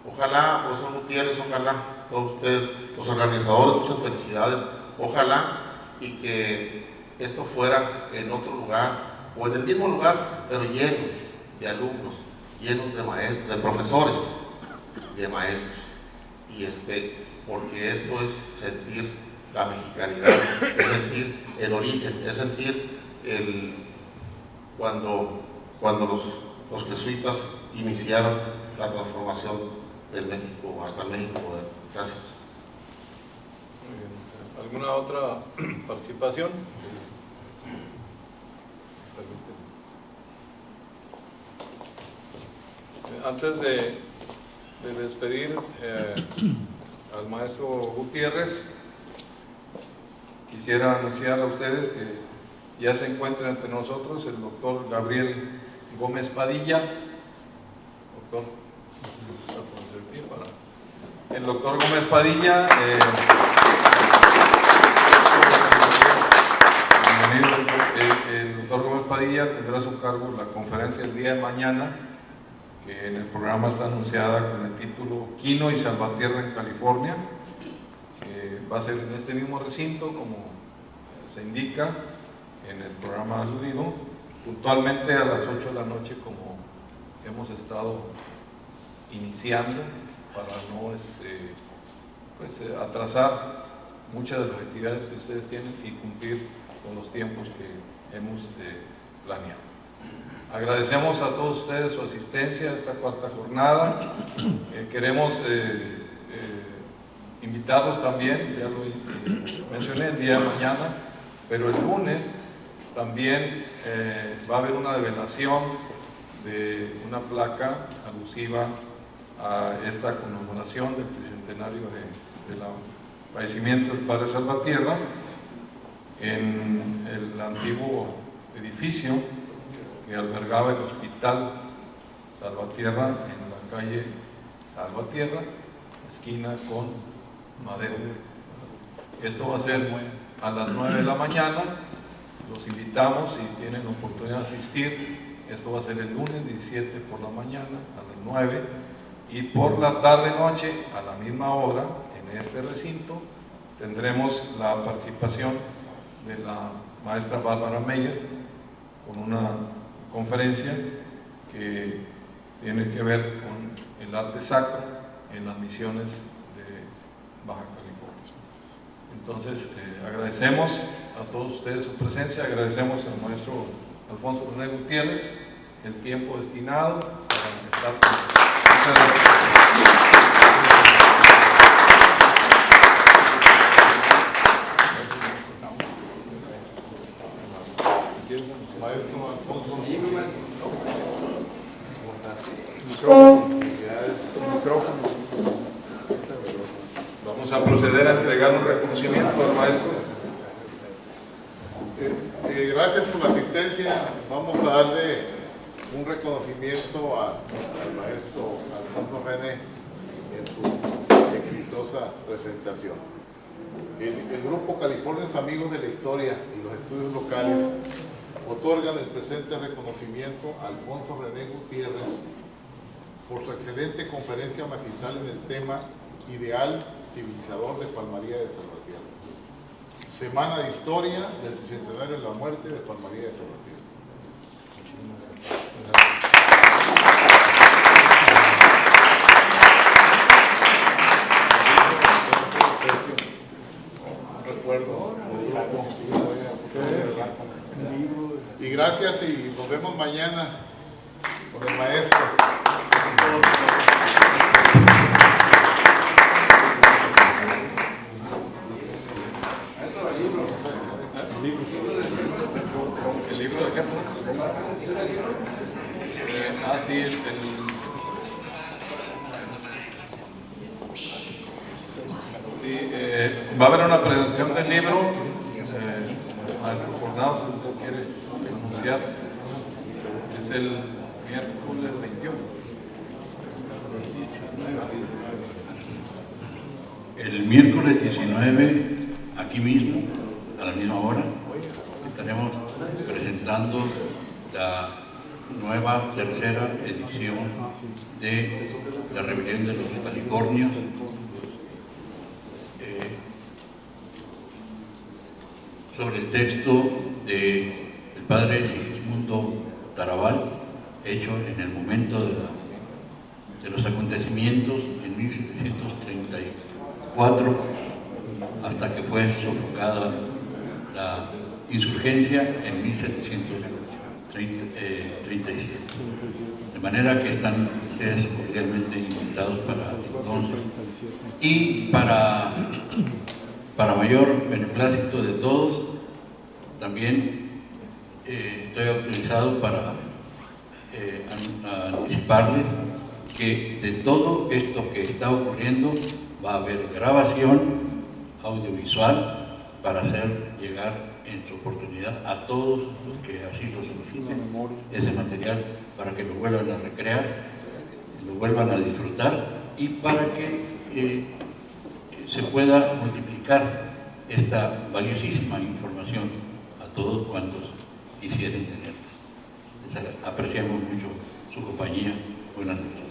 [SPEAKER 9] Ojalá, profesor Gutiérrez, ojalá todos ustedes, los organizadores, muchas felicidades. Ojalá y que esto fuera en otro lugar o en el mismo lugar, pero lleno de alumnos, llenos de maestros, de profesores, de maestros. Y porque esto es sentir la mexicanidad, es sentir el origen, es sentir cuando los jesuitas iniciaron la transformación del México hasta el México moderno. Gracias.
[SPEAKER 2] Muy bien. ¿Alguna otra participación? Antes de despedir al maestro Gutiérrez, quisiera anunciar a ustedes que ya se encuentra entre nosotros el doctor Gabriel Gómez Padilla. Doctor, el doctor Gómez Padilla, el doctor Gómez Padilla tendrá a su cargo la conferencia el día de mañana, que en el programa está anunciada con el título Quino y Salvatierra en California. Va a ser en este mismo recinto, como se indica en el programa aludido, puntualmente a las 8 de la noche, como hemos estado iniciando, para no atrasar muchas de las actividades que ustedes tienen y cumplir con los tiempos que hemos planeado. Agradecemos a todos ustedes su asistencia a esta cuarta jornada. Queremos invitarlos también, ya lo mencioné, el día de mañana, pero el lunes también va a haber una develación de una placa alusiva a esta conmemoración del tricentenario del fallecimiento del padre Salvatierra en el antiguo edificio que albergaba el Hospital Salvatierra en la calle Salvatierra, esquina con Madero. Esto va a ser a las 9 de la mañana. Los invitamos, si tienen oportunidad de asistir. Esto va a ser el lunes 17 por la mañana a las 9, y por la tarde-noche a la misma hora en este recinto tendremos la participación de la maestra Bárbara Meyer con una conferencia que tiene que ver con el arte sacro en las misiones de Baja California. Entonces agradecemos a todos ustedes su presencia, agradecemos al maestro Alfonso René Gutiérrez el tiempo destinado para estar con nosotros. Muchas gracias.
[SPEAKER 9] Maestro Alfonso.
[SPEAKER 2] Vamos a proceder a entregar un reconocimiento al maestro.
[SPEAKER 9] Gracias por la asistencia. Vamos a darle un reconocimiento al maestro Alfonso René en su exitosa presentación. El Grupo Californios Amigos de la Historia y los Estudios Locales otorgan el presente reconocimiento a Alfonso René Gutiérrez por su excelente conferencia magistral en el tema Ideal Civilizador de Palmaría de Salvatierra. Semana de Historia del Bicentenario de la Muerte de Palmaría de Salvatierra. Y gracias y nos vemos mañana con el maestro.
[SPEAKER 2] ¿El libro de qué? Sí, va a haber una presentación del libro. Maestro Coronado, si usted quiere anunciar, es el miércoles 21.
[SPEAKER 1] El miércoles 19, aquí mismo, a la misma hora, estaremos presentando la nueva tercera edición de La Rebelión de los Californios. Sobre el texto del padre Sigismundo Tarabal, hecho en el momento de los acontecimientos en 1734, hasta que fue sofocada la insurgencia en 1737. De manera que están ustedes cordialmente invitados para entonces. Y para mayor beneplácito de todos, también estoy autorizado para anticiparles que de todo esto que está ocurriendo va a haber grabación audiovisual para hacer llegar en su oportunidad a todos los que así lo soliciten ese material, para que lo vuelvan a recrear, lo vuelvan a disfrutar y para que se pueda multiplicar esta valiosísima información a todos cuantos quisieran tenerla. Les apreciamos mucho su compañía. Buenas noches.